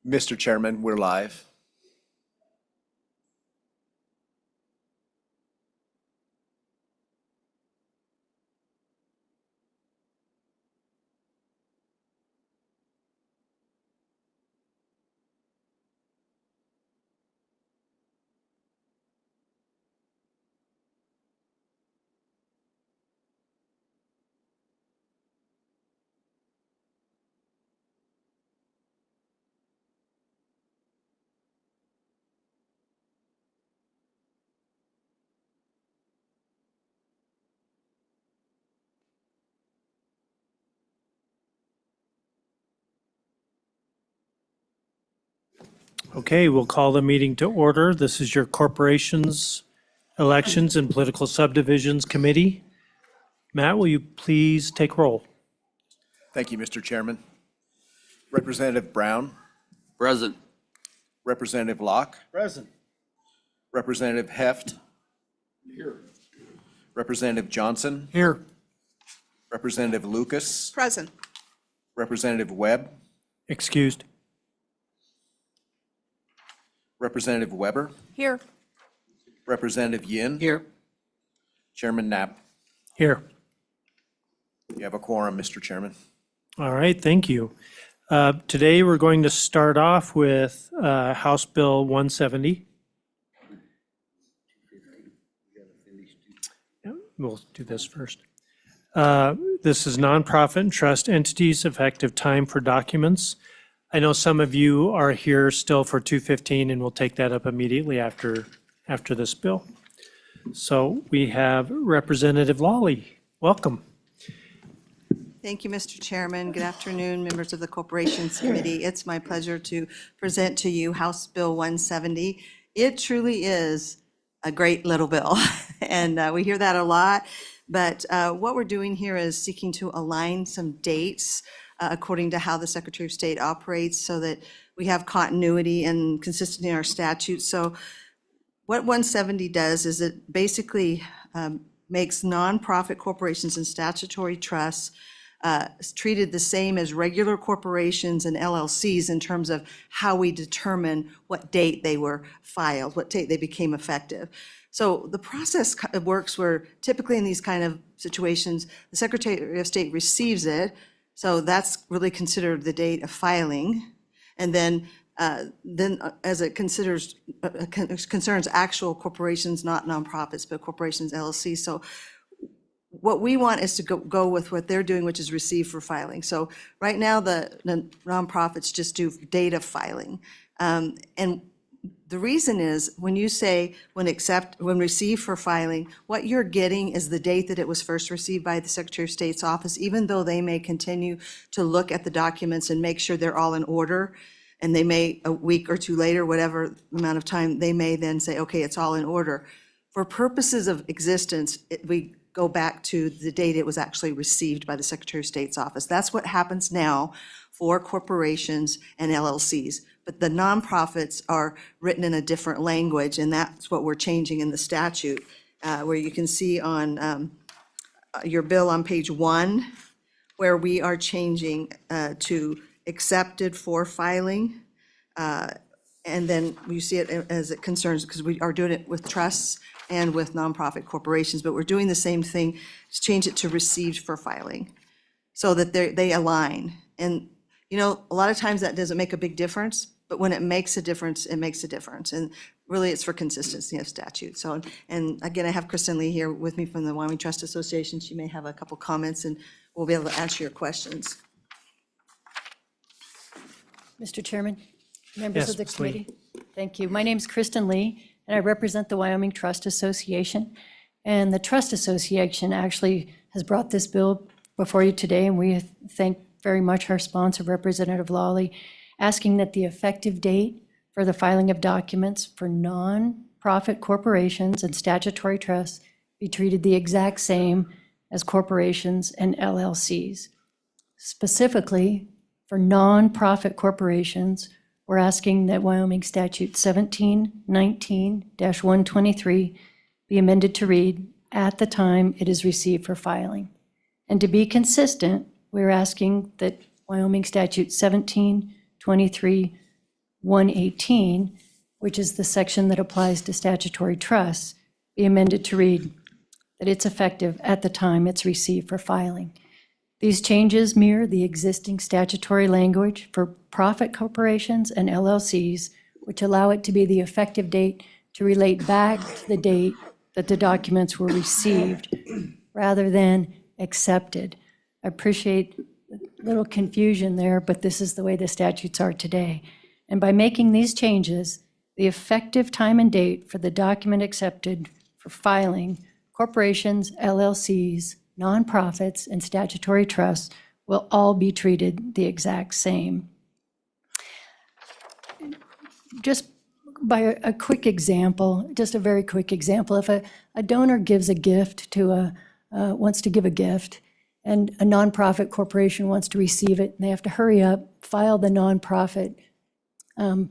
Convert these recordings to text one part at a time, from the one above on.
Mr. Chairman, we're live. Okay, we'll call the meeting to order. This is your Corporations, Elections, and Political Subdivisions Committee. Matt, will you please take roll? Thank you, Mr. Chairman. Representative Brown, Present. Representative Locke, Present. Representative Heft. Here. Representative Johnson, Here. Representative Lucas, Present. Representative Webb, Excused. Representative Weber, Here. Representative Yin. Here. Chairman Knapp. Here. You have a quorum, Mr. Chairman. All right, thank you. Today, we're going to start off with House Bill 170. Yeah, we'll do this first. This is nonprofit and trust entities effective time for documents. I know some of you are here still for 215, and we'll take that up immediately after this bill. So we have Representative Lawley. Welcome. Thank you, Mr. Chairman. Good afternoon, members of the Corporations Committee. It's my pleasure to present to you House Bill 170. It truly is a great little bill, and we hear that a lot. But what we're doing here is seeking to align some dates according to how the Secretary of State operates so that we have continuity and consistency in our statutes. So what 170 does is it basically makes nonprofit corporations and statutory trusts treated the same as regular corporations and LLCs in terms of how we determine what date they were filed, what date they became effective. So the process works where typically in these kind of situations, the Secretary of State receives it. So that's really considered the date of filing. And then as it concerns actual corporations, not nonprofits, but corporations, LLCs. So what we want is to go with what they're doing, which is receive for filing. So right now, the nonprofits just do date of filing. And the reason is when you say when receive for filing, what you're getting is the date that it was first received by the Secretary of State's office, even though they may continue to look at the documents and make sure they're all in order. And they may, a week or two later, whatever amount of time, they may then say, okay, it's all in order. For purposes of existence, we go back to the date it was actually received by the Secretary of State's office. That's what happens now for corporations and LLCs. But the nonprofits are written in a different language, and that's what we're changing in the statute, where you can see on your bill on page 1, where we are changing to accepted for filing. And then you see it as it concerns, because we are doing it with trusts and with nonprofit corporations, but we're doing the same thing, just change it to received for filing, so that they align. And, you know, a lot of times that doesn't make a big difference, but when it makes a difference, it makes a difference. And really, it's for consistency of statute. So, and again, I have Kristen Lee here with me from the Wyoming Trust Association. She may have a couple comments, and we'll be able to answer your questions. Mr. Chairman, members Yes, of the Ms. Lee. committee, thank you. My name's Kristen Lee, and I represent the Wyoming Trust Association. And the Trust Association actually has brought this bill before you today, and we thank very much our sponsor, Representative Lawley, asking that the effective date for the filing of documents for nonprofit corporations and statutory trusts be treated the exact same as corporations and LLCs. Specifically, for nonprofit corporations, we're asking that Wyoming Statute 1719-123 be amended to read, at the time it is received for filing. And to be consistent, we're asking that Wyoming Statute 1723 118, which is the section that applies to statutory trusts, be amended to read that it's effective at the time it's received for filing. These changes mirror the existing statutory language for profit corporations and LLCs, which allow it to be the effective date to relate back to the date that the documents were received rather than accepted. I appreciate a little confusion there, but this is the way the statutes are today. And by making these changes, the effective time and date for the document accepted for filing, corporations, LLCs, nonprofits, and statutory trusts will all be treated the exact same. Just by a quick example, just a very quick example, if a donor gives a gift to wants to give a gift, and a nonprofit corporation wants to receive it, and they have to hurry up, file the nonprofit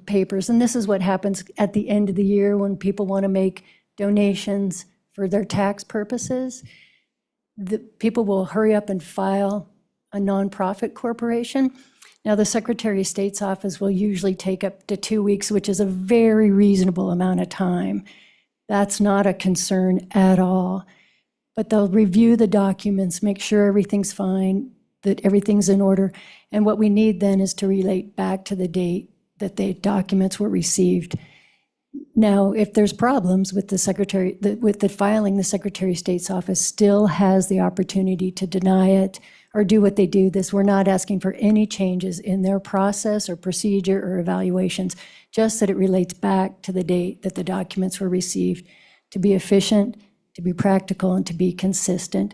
papers. And this is what happens at the end of the year when people want to make donations for their tax purposes. The people will hurry up and file a nonprofit corporation. Now, the Secretary of State's office will usually take up to 2 weeks, which is a very reasonable amount of time. That's not a concern at all. But they'll review the documents, make sure everything's fine, that everything's in order. And what we need then is to relate back to the date that the documents were received. Now, if there's problems with with the filing, the Secretary of State's office still has the opportunity to deny it or do what they do. We're not asking for any changes in their process or procedure or evaluations, just that it relates back to the date that the documents were received, to be efficient, to be practical, and to be consistent.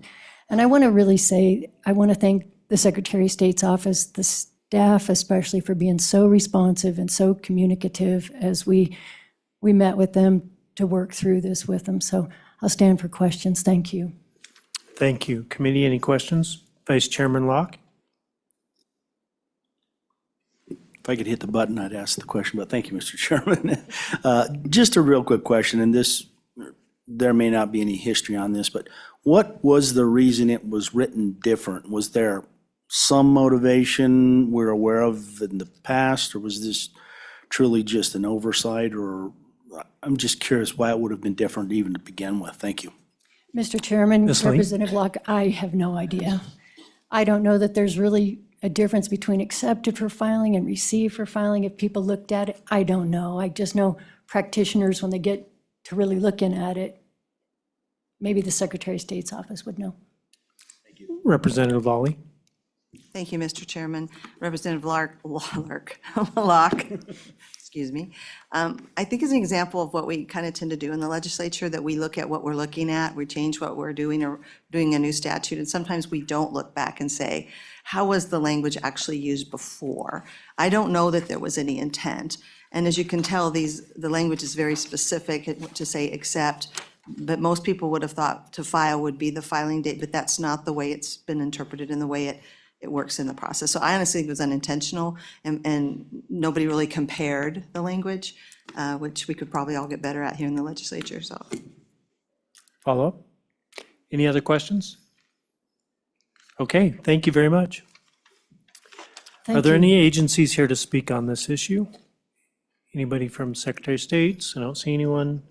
And I want to really say, I want to thank the Secretary of State's office, the staff especially, for being so responsive and so communicative as we met with them to work through this with them. So I'll stand for questions. Thank you. Thank you. Committee, any questions? Vice Chairman Locke? If I could hit the button, I'd ask the question, but thank you, Mr. Chairman. Just a real quick question, and there may not be any history on this, but what was the reason it was written different? Was there some motivation we're aware of in the past, or was this truly just an oversight? Or I'm just curious why it would have been different even to begin with. Thank you. Mr. Chairman, Ms. Lee? Representative Locke, I have no idea. I don't know that there's really a difference between accepted for filing and received for filing. If people looked at it, I don't know. I just know practitioners, when they get to really looking at it, maybe the Secretary of State's office would know. Representative Lawley? Thank you, Mr. Chairman. Representative Locke, excuse me. I think is an example of what we kind of tend to do in the legislature, that we look at what we're looking at, we change what we're doing, or doing a new statute, and sometimes we don't look back and say, how was the language actually used before? I don't know that there was any intent. And as you can tell, the language is very specific to say accept, but most people would have thought to file would be the filing date, but that's not the way it's been interpreted and the way it works in the process. So I honestly think it was unintentional, and nobody really compared the language, which we could probably all get better at here in the legislature, so. Follow up? Any other questions? Okay, thank you very much. Are there any agencies here to speak on this issue? Anybody from Secretary of State's? I don't see anyone.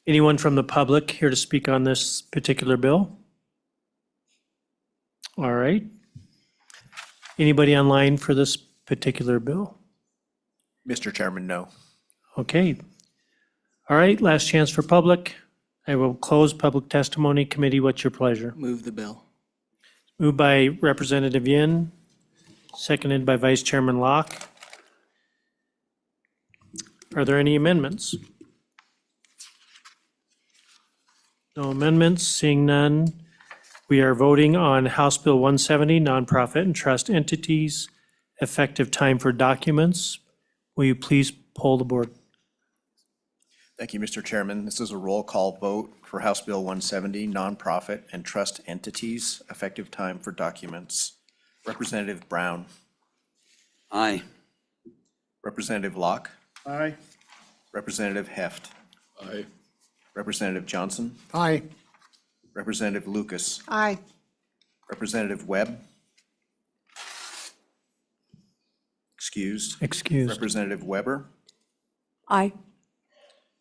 Anyone from the public here to speak on this particular bill? All right. Anybody online for this particular bill? Mr. Chairman, no. Okay. All right, last chance for public. I will close public testimony. Committee, what's your pleasure? Move the bill. Moved by Representative Yin, seconded by Vice Chairman Locke. Are there any amendments? No amendments, seeing none. We are voting on House Bill 170, nonprofit and trust entities, effective time for documents. Will you please poll the board? Thank you, Mr. Chairman. This is a roll call vote for House Bill 170, nonprofit and trust entities, effective time for documents. Representative Brown. Aye. Representative Locke. Aye. Representative Heft. Aye. Representative Johnson. Aye. Representative Lucas. Aye. Representative Webb. Excused. Excused. Representative Weber, Aye.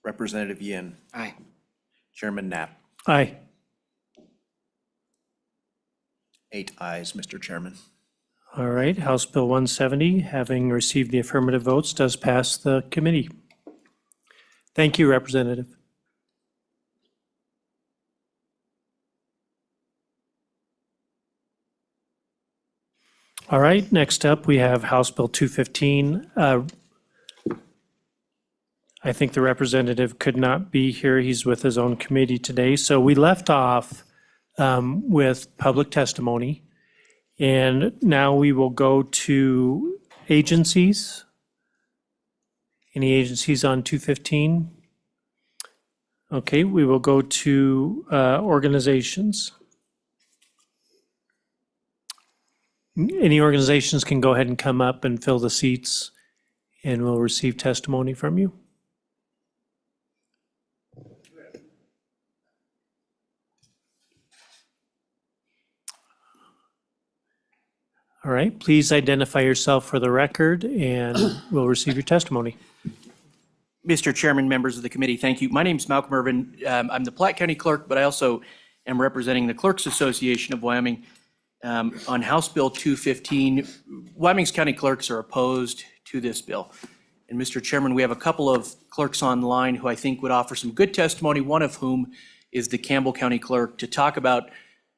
Representative Yin, Aye. Chairman Knapp. Aye. 8 ayes, Mr. Chairman. All right, House Bill 170, having received the affirmative votes, does pass the committee. Thank you, Representative. All right, next up, we have House Bill 215. I think the representative could not be here. He's with his own committee today. So we left off with public testimony. And now we will go to agencies. Any agencies on 215? Okay, we will go to organizations. Any organizations can go ahead and come up and fill the seats, and we'll receive testimony from you. All right, please identify yourself for the record, and we'll receive your testimony. Mr. Chairman, members of the committee, thank you. My name is Malcolm Irvin. I'm the Platte County Clerk, but I also am representing the Clerks Association of Wyoming on House Bill 215. Wyoming's county clerks are opposed to this bill. And Mr. Chairman, we have a couple of clerks online who I think would offer some good testimony, one of whom is the Campbell County Clerk, to talk about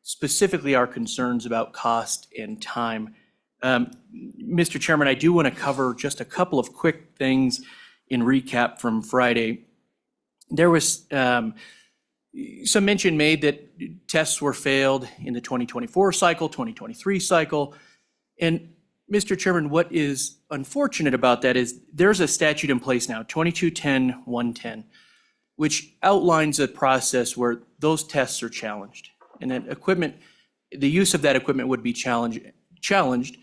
specifically our concerns about cost and time. Mr. Chairman, I do want to cover just a couple of quick things in recap from Friday. There was some mention made that tests were failed in the 2024 cycle, 2023 cycle. And Mr. Chairman, what is unfortunate about that is there's a statute in place now, 2210-110, which outlines a process where those tests are challenged. And that equipment, the use of that equipment would be challenged.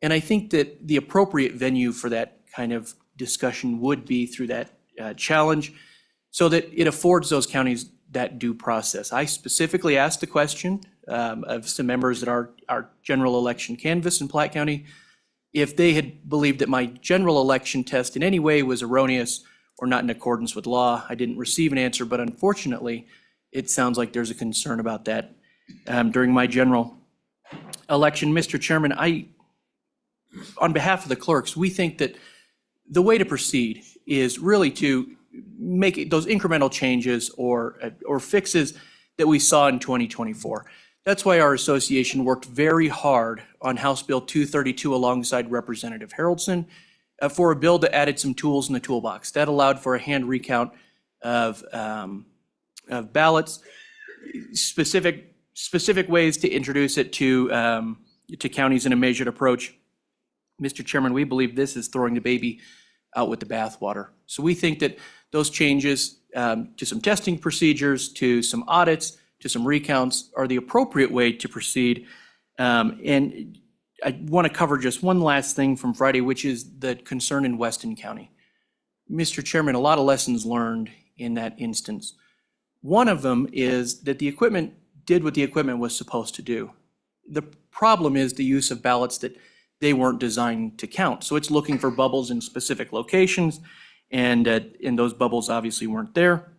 And I think that the appropriate venue for that kind of discussion would be through that challenge, so that it affords those counties that due process. I specifically asked the question of some members at our general election canvass in Platte County if they had believed that my general election test in any way was erroneous or not in accordance with law. I didn't receive an answer, but unfortunately, it sounds like there's a concern about that during my general election. Mr. Chairman, on behalf of the clerks, we think that the way to proceed is really to make those incremental changes or fixes that we saw in 2024. That's why our association worked very hard on House Bill 232 alongside Representative Haraldson for a bill that added some tools in the toolbox. That allowed for a hand recount of ballots, specific ways to introduce it to counties in a measured approach. Mr. Chairman, we believe this is throwing the baby out with the bathwater. So we think that those changes to some testing procedures, to some audits, to some recounts are the appropriate way to proceed. And I want to cover just one last thing from Friday, which is the concern in Weston County. Mr. Chairman, a lot of lessons learned in that instance. One of them is that the equipment did what the equipment was supposed to do. The problem is the use of ballots that they weren't designed to count. So it's looking for bubbles in specific locations, and those bubbles obviously weren't there.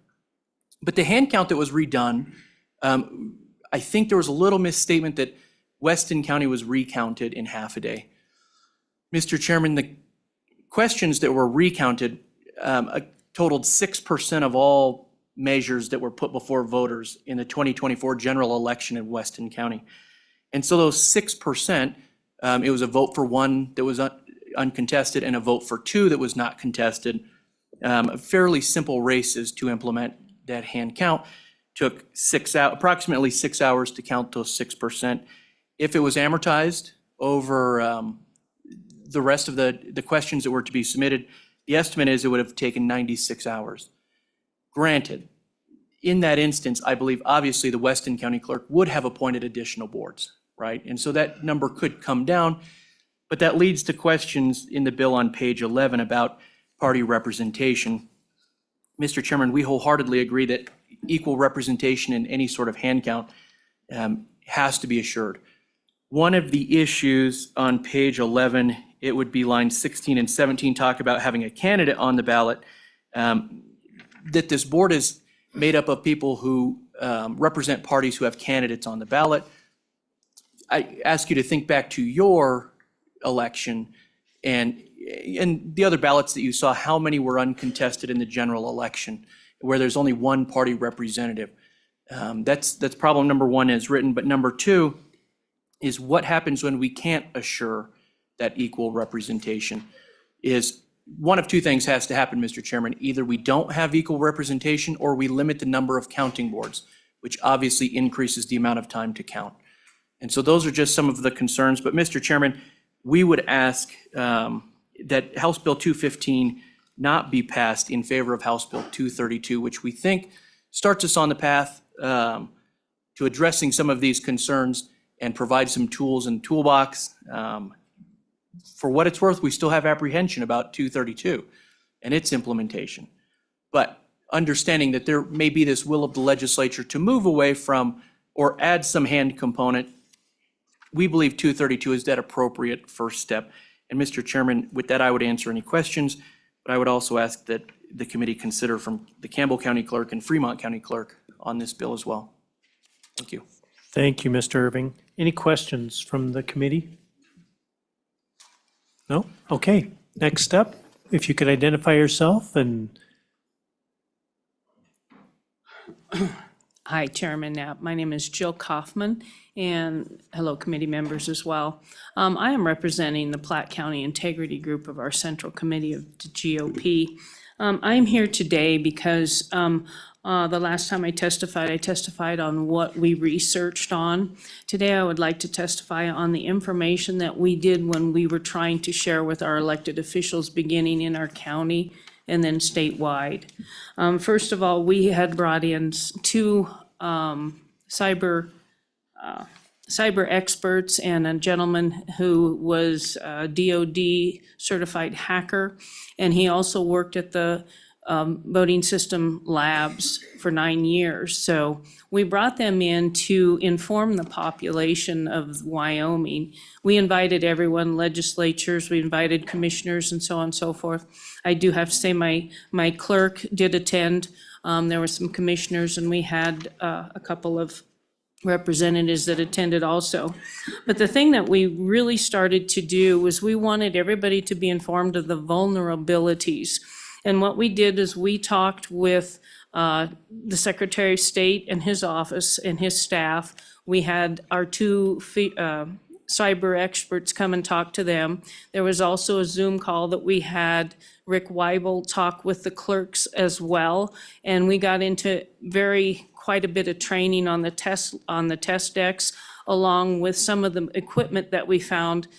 But the hand count that was redone, I think there was a little misstatement that Weston County was recounted in half a day. Mr. Chairman, the questions that were recounted totaled 6% of all measures that were put before voters in the 2024 general election in Weston County. And so those 6%, it was a vote for one that was uncontested and a vote for two that was not contested. Fairly simple races to implement that hand count. Took approximately 6 hours to count those 6%. If it was amortized over the rest of the questions that were to be submitted, the estimate is it would have taken 96 hours. Granted, in that instance, I believe obviously the Weston County Clerk would have appointed additional boards, right? And so that number could come down, but that leads to questions in the bill on page 11 about party representation. Mr. Chairman, we wholeheartedly agree that equal representation in any sort of hand count has to be assured. One of the issues on page 11 it would be lines 16 and 17 talk about having a candidate on the ballot. That this board is made up of people who represent parties who have candidates on the ballot. I ask you to think back to your election and the other ballots that you saw, how many were uncontested in the general election, where there's only one party representative. That's problem number one as written, but number two is what happens when we can't assure that equal representation. Is one of two things has to happen, Mr. Chairman. Either we don't have equal representation or we limit the number of counting boards, which obviously increases the amount of time to count. And so those are just some of the concerns. But Mr. Chairman, we would ask that House Bill 215 not be passed in favor of House Bill 232, which we think starts us on the path to addressing some of these concerns and provide some tools in the toolbox. For what it's worth, we still have apprehension about 232 and its implementation. But understanding that there may be this will of the legislature to move away from or add some hand component, we believe 232 is that appropriate first step. And Mr. Chairman, with that, I would answer any questions, but I would also ask that the committee consider from the Campbell County Clerk and Fremont County Clerk on this bill as well. Thank you. Thank you, Mr. Irving. Any questions from the committee? No? Okay. Next up, if you could identify yourself and. Hi, Chairman Knapp. My name is Jill Kaufman, and hello, committee members as well. I am representing the Platte County Integrity Group of our Central Committee of the GOP. I'm here today because the last time I testified on what we researched on. Today, I would like to testify on the information that we did when we were trying to share with our elected officials, beginning in our county and then statewide. First of all, we had brought in two cyber experts and a gentleman who was a DOD certified hacker, and he also worked at the voting system labs for 9 years. So we brought them in to inform the population of Wyoming. We invited everyone, legislatures, we invited commissioners and so on and so forth. I do have to say my clerk did attend. There were some commissioners and we had a couple of representatives that attended also. But the thing that we really started to do was we wanted everybody to be informed of the vulnerabilities. And what we did is we talked with the Secretary of State and his office and his staff. We had our two cyber experts come and talk to them. There was also a Zoom call that we had Rick Weibel talk with the clerks as well. And we got into quite a bit of training on the test decks, along with some of the equipment that we found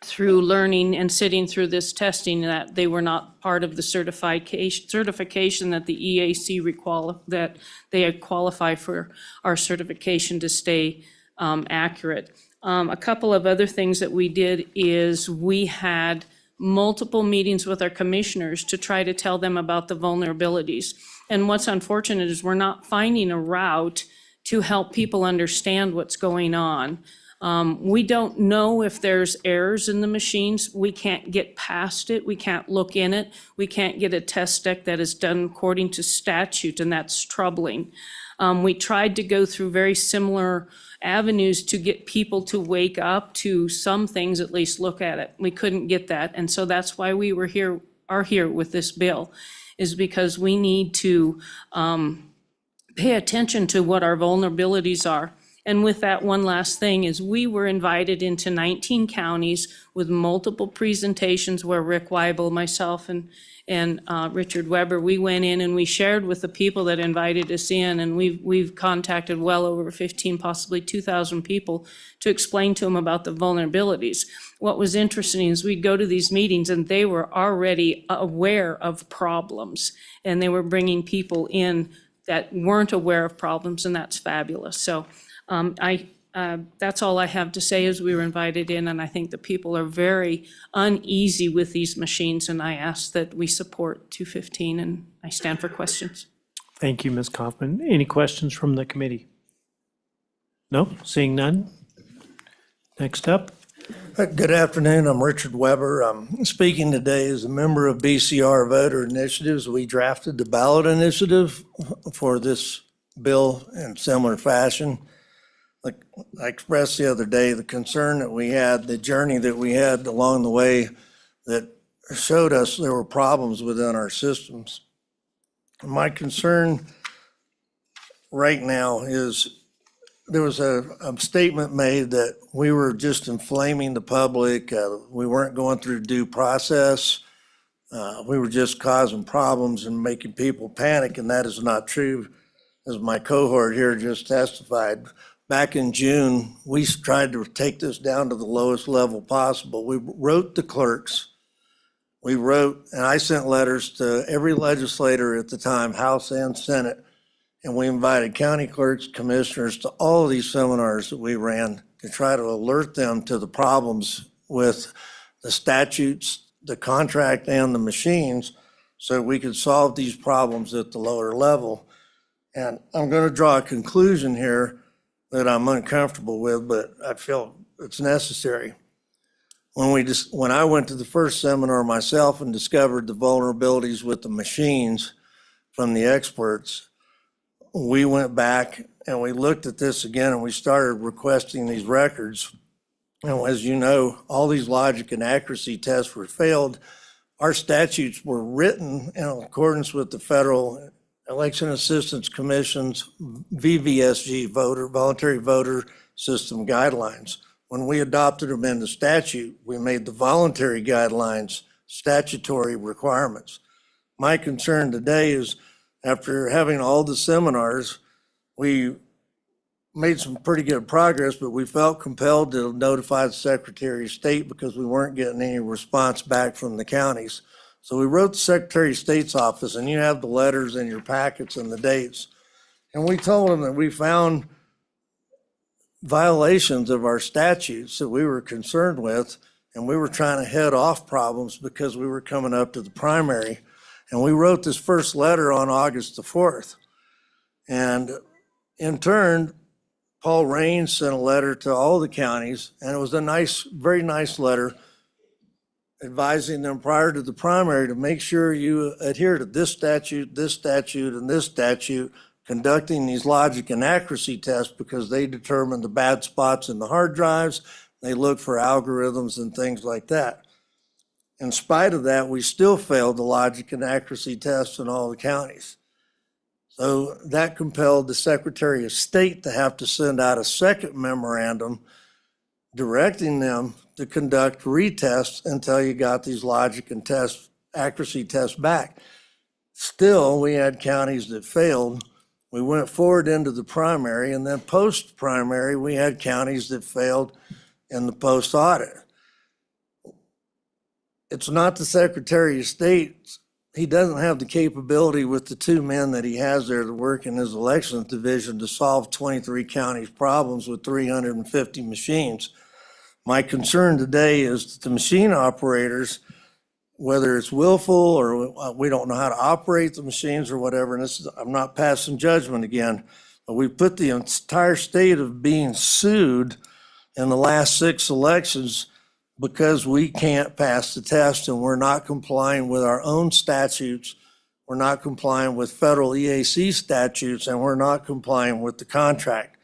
through learning and sitting through this testing, that they were not part of the certification that the EAC that they qualify for our certification to stay accurate. A couple of other things that we did is we had multiple meetings with our commissioners to try to tell them about the vulnerabilities. And what's unfortunate is we're not finding a route to help people understand what's going on. We don't know if there's errors in the machines. We can't get past it. We can't look in it. We can't get a test deck that is done according to statute, and that's troubling. We tried to go through very similar avenues to get people to wake up to some things, at least look at it. We couldn't get that. And so that's why we are here with this bill, is because we need to pay attention to what our vulnerabilities are. And with that, one last thing is we were invited into 19 counties with multiple presentations where Rick Weibel, myself, and Richard Weber, we went in and we shared with the people that invited us in, and we've contacted well over 15, possibly 2,000 people to explain to them about the vulnerabilities. What was interesting is we'd go to these meetings and they were already aware of problems, and they were bringing people in that weren't aware of problems, and that's fabulous. So that's all I have to say, is we were invited in, and I think the people are very uneasy with these machines, and I ask that we support 215, and I stand for questions. Thank you, Ms. Kaufman. Any questions from the committee? No? Seeing none? Next up, Good afternoon. I'm Richard Weber. I'm speaking today as a member of BCR Voter Initiatives. We drafted the ballot initiative for this bill in similar fashion. Like I expressed the other day, the concern that we had, the journey that we had along the way that showed us there were problems within our systems. My concern right now is there was a statement made that we were just inflaming the public. We weren't going through due process. We were just causing problems and making people panic, and that is not true. As my cohort here just testified, back in June, we tried to take this down to the lowest level possible. We wrote the clerks. We wrote, and I sent letters to every legislator at the time, House and Senate, and we invited county clerks, commissioners to all of these seminars that we ran to try to alert them to the problems with the statutes, the contract, and the machines so we could solve these problems at the lower level. And I'm going to draw a conclusion here that I'm uncomfortable with, but I feel it's necessary. When I went to the first seminar myself and discovered the vulnerabilities with the machines from the experts, we went back and we looked at this again and we started requesting these records. And as you know, all these logic and accuracy tests were failed. Our statutes were written in accordance with the Federal Election Assistance Commission's VVSG Voluntary Voter System guidelines. When we adopted them into statute, we made the voluntary guidelines statutory requirements. My concern today is after having all the seminars, we made some pretty good progress, but we felt compelled to notify the Secretary of State because we weren't getting any response back from the counties. So we wrote the Secretary of State's office, and you have the letters in your packets and the dates. And we told them that we found violations of our statutes that we were concerned with, and we were trying to head off problems because we were coming up to the primary. And we wrote this first letter on August the 4th. And in turn, Paul Raines sent a letter to all the counties, and it was a nice, very nice letter advising them prior to the primary to make sure you adhere to this statute, and this statute, conducting these logic and accuracy tests because they determine the bad spots in the hard drives. They look for algorithms and things like that. In spite of that, we still failed the logic and accuracy tests in all the counties. So that compelled the Secretary of State to have to send out a second memorandum directing them to conduct retests until you got these logic and accuracy tests back. Still, we had counties that failed. We went forward into the primary, and then post-primary, we had counties that failed in the post-audit. It's not the Secretary of State. He doesn't have the capability with the two men that he has there to work in his elections division to solve 23 counties' problems with 350 machines. My concern today is that the machine operators, whether it's willful or we don't know how to operate the machines or whatever, and I'm not passing judgment again, but we put the entire state of being sued in the last 6 elections because we can't pass the test and we're not complying with our own statutes, we're not complying with federal EAC statutes, and we're not complying with the contract.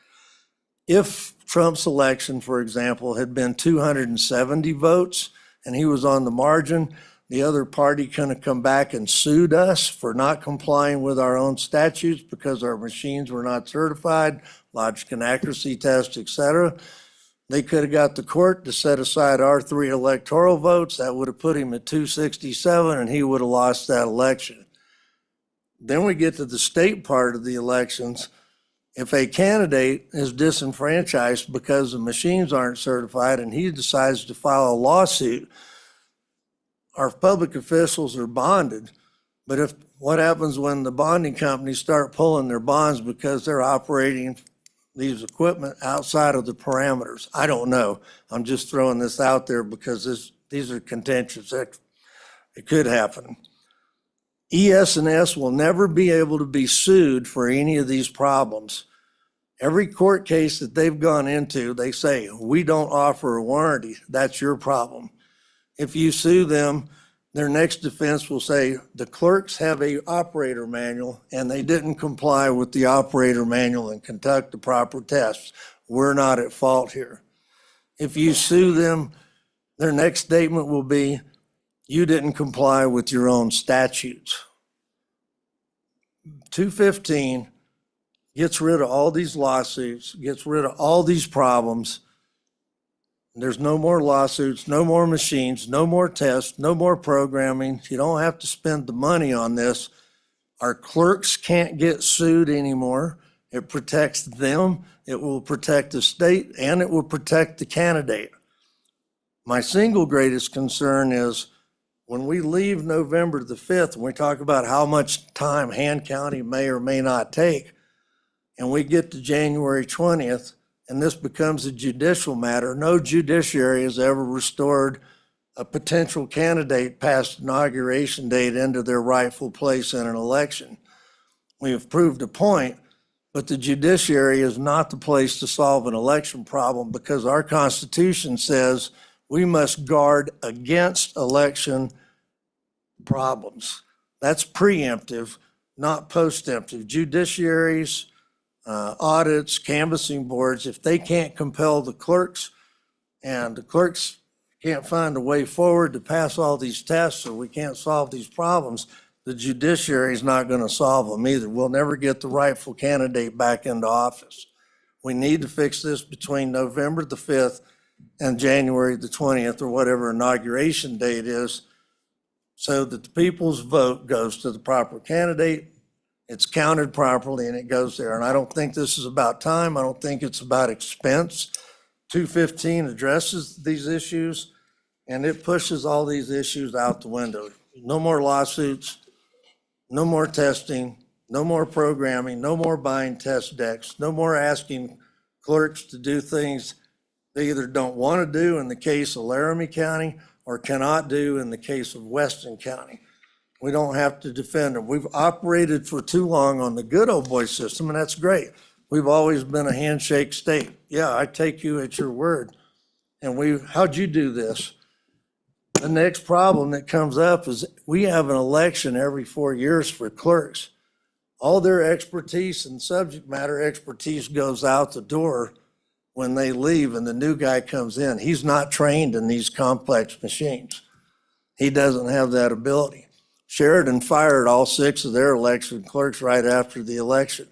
If Trump's election, for example, had been 270 votes and he was on the margin, the other party could have come back and sued us for not complying with our own statutes because our machines were not certified, logic and accuracy tests, et cetera. They could have got the court to set aside our 3 electoral votes. That would have put him at 267 and he would have lost that election. Then we get to the state part of the elections. If a candidate is disenfranchised because the machines aren't certified and he decides to file a lawsuit, our public officials are bonded. But what happens when the bonding companies start pulling their bonds because they're operating these equipment outside of the parameters? I don't know. I'm just throwing this out there because these are contentious. It could happen. ES&S will never be able to be sued for any of these problems Every court case that they've gone into, they say, we don't offer a warranty. That's your problem. If you sue them, their next defense will say, the clerks have a operator manual and they didn't comply with the operator manual and conduct the proper tests. We're not at fault here. If you sue them, their next statement will be, you didn't comply with your own statutes. 215 gets rid of all these lawsuits, gets rid of all these problems. There's no more lawsuits, no more machines, no more tests, no more programming. You don't have to spend the money on this. Our clerks can't get sued anymore. It protects them, it will protect the state, and it will protect the candidate. My single greatest concern is when we leave November the 5th, and we talk about how much time Han County may or may not take, and we get to January 20th, and this becomes a judicial matter, no judiciary has ever restored a potential candidate past inauguration date into their rightful place in an election. We have proved a point, but the judiciary is not the place to solve an election problem because our Constitution says we must guard against election problems. That's preemptive, not postemptive. Judiciaries, audits, canvassing boards, if they can't compel the clerks and the clerks can't find a way forward to pass all these tests or we can't solve these problems, the judiciary is not going to solve them either. We'll never get the rightful candidate back into office. We need to fix this between November the 5th and January the 20th or whatever inauguration date is so that the people's vote goes to the proper candidate. It's counted properly and it goes there. And I don't think this is about time. I don't think it's about expense. 215 addresses these issues and it pushes all these issues out the window. No more lawsuits, no more testing, no more programming, no more buying test decks, no more asking clerks to do things they either don't want to do in the case of Laramie County or cannot do in the case of Weston County. We don't have to defend them. We've operated for too long on the good old boy system, and that's great. We've always been a handshake state. Yeah, I take you at your word. And how'd you do this? The next problem that comes up is we have an election every 4 years for clerks. All their expertise and subject matter expertise goes out the door when they leave and the new guy comes in. He's not trained in these complex machines. He doesn't have that ability. Sheridan fired all 6 of their election clerks right after the election.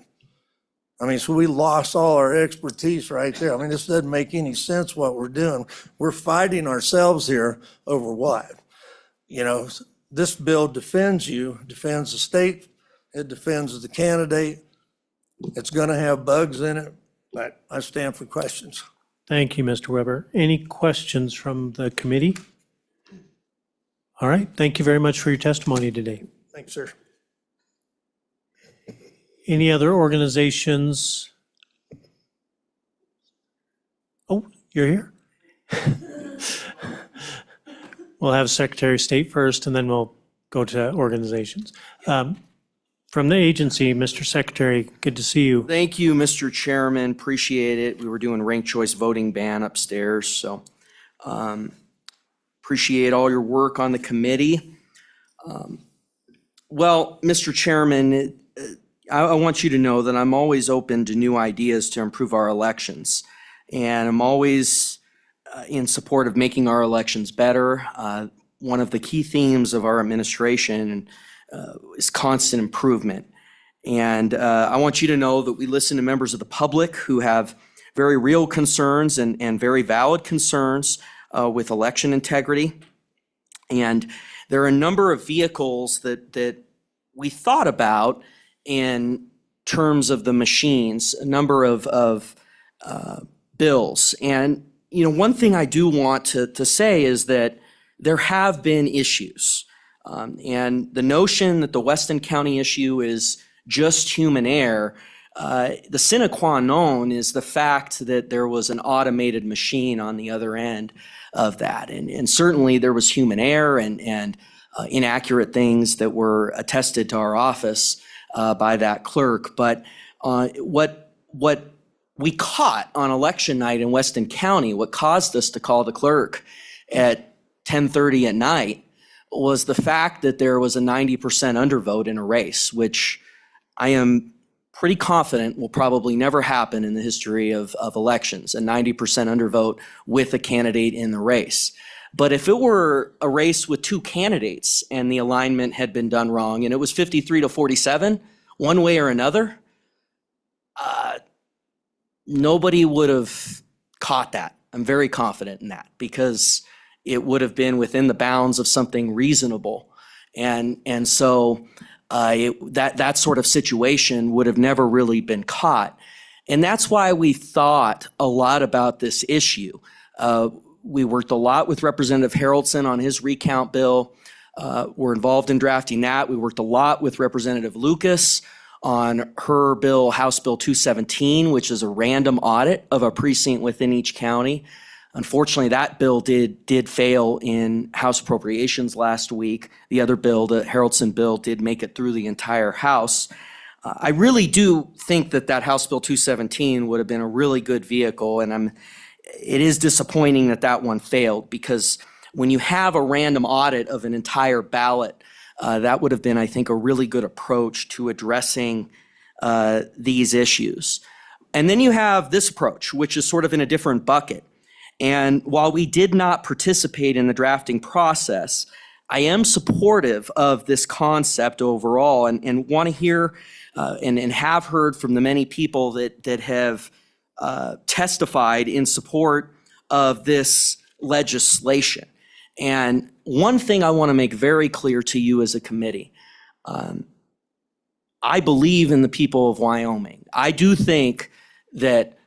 I mean, so we lost all our expertise right there. I mean, this doesn't make any sense what we're doing. We're fighting ourselves here over what? You know, this bill defends you, defends the state, it defends the candidate. It's going to have bugs in it, but I stand for questions. Thank you, Mr. Weber. Any questions from the committee? All right, thank you very much for your testimony today. Thanks, sir. Any other organizations? Oh, you're here? We'll have Secretary of State first, and then we'll go to organizations. From the agency, Mr. Secretary, good to see you. Thank you, Mr. Chairman. Appreciate it. We were doing ranked choice voting ban upstairs, so appreciate all your work on the committee. Well, Mr. Chairman, I want you to know that I'm always open to new ideas to improve our elections. And I'm always in support of making our elections better. One of the key themes of our administration is constant improvement. And I want you to know that we listen to members of the public who have very real concerns and very valid concerns with election integrity. And there are a number of vehicles that we thought about in terms of the machines, a number of bills. And, you know, one thing I do want to say is that there have been issues. And the notion that the Weston County issue is just human error, the sine qua non is the fact that there was an automated machine on the other end of that. And certainly there was human error and inaccurate things that were attested to our office by that clerk. But what we caught on election night in Weston County, what caused us to call the clerk at 10:30 at night was the fact that there was a 90% undervote in a race, which I am pretty confident will probably never happen in the history of elections, a 90% undervote with a candidate in the race. But if it were a race with two candidates and the alignment had been done wrong and it was 53-47, one way or another, nobody would have caught that. I'm very confident in that because it would have been within the bounds of something reasonable. And so that sort of situation would have never really been caught. And that's why we thought a lot about this issue. We worked a lot with Representative Haraldson on his recount bill. We're involved in drafting that. We worked a lot with Representative Lucas on her bill, House Bill 217, which is a random audit of a precinct within each county. Unfortunately, that bill did fail in House Appropriations last week. The other bill, the Haraldson bill, did make it through the entire House. I really do think that House Bill 217 would have been a really good vehicle, and it is disappointing that one failed because when you have a random audit of an entire ballot, that would have been, I think, a really good approach to addressing these issues. And then you have this approach, which is sort of in a different bucket. And while we did not participate in the drafting process, I am supportive of this concept overall and want to hear and have heard from the many people that have testified in support of this legislation. And one thing I want to make very clear to you as a committee, I believe in the people of Wyoming. I do think that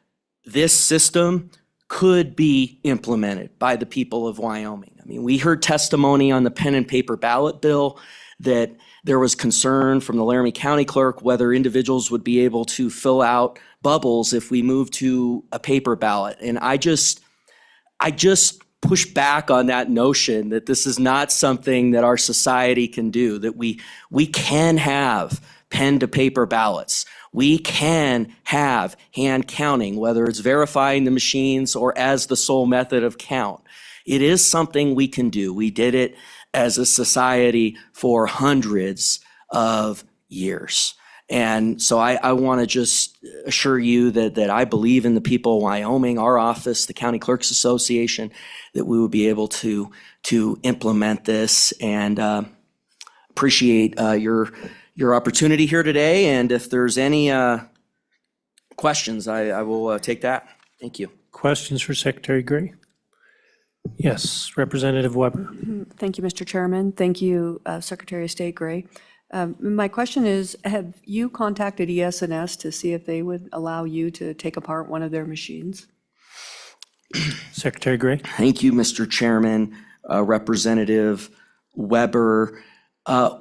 this system could be implemented by the people of Wyoming. I mean, we heard testimony on the pen and paper ballot bill that there was concern from the Laramie County clerk whether individuals would be able to fill out bubbles if we move to a paper ballot. And I just push back on that notion that this is not something that our society can do, that we can have pen to paper ballots. We can have hand counting, whether it's verifying the machines or as the sole method of count. It is something we can do. We did it as a society for hundreds of years. And so I want to just assure you that I believe in the people of Wyoming, our office, the County Clerks Association, that we will be able to implement this, and appreciate your opportunity here today. And if there's any questions, I will take that. Thank you. Questions for Secretary Gray? Yes, Representative Weber. Thank you, Mr. Chairman. Thank you, Secretary of State Gray. My question is, have you contacted ES&S to see if they would allow you to take apart one of their machines? Secretary Gray. Thank you, Mr. Chairman. Representative Weber.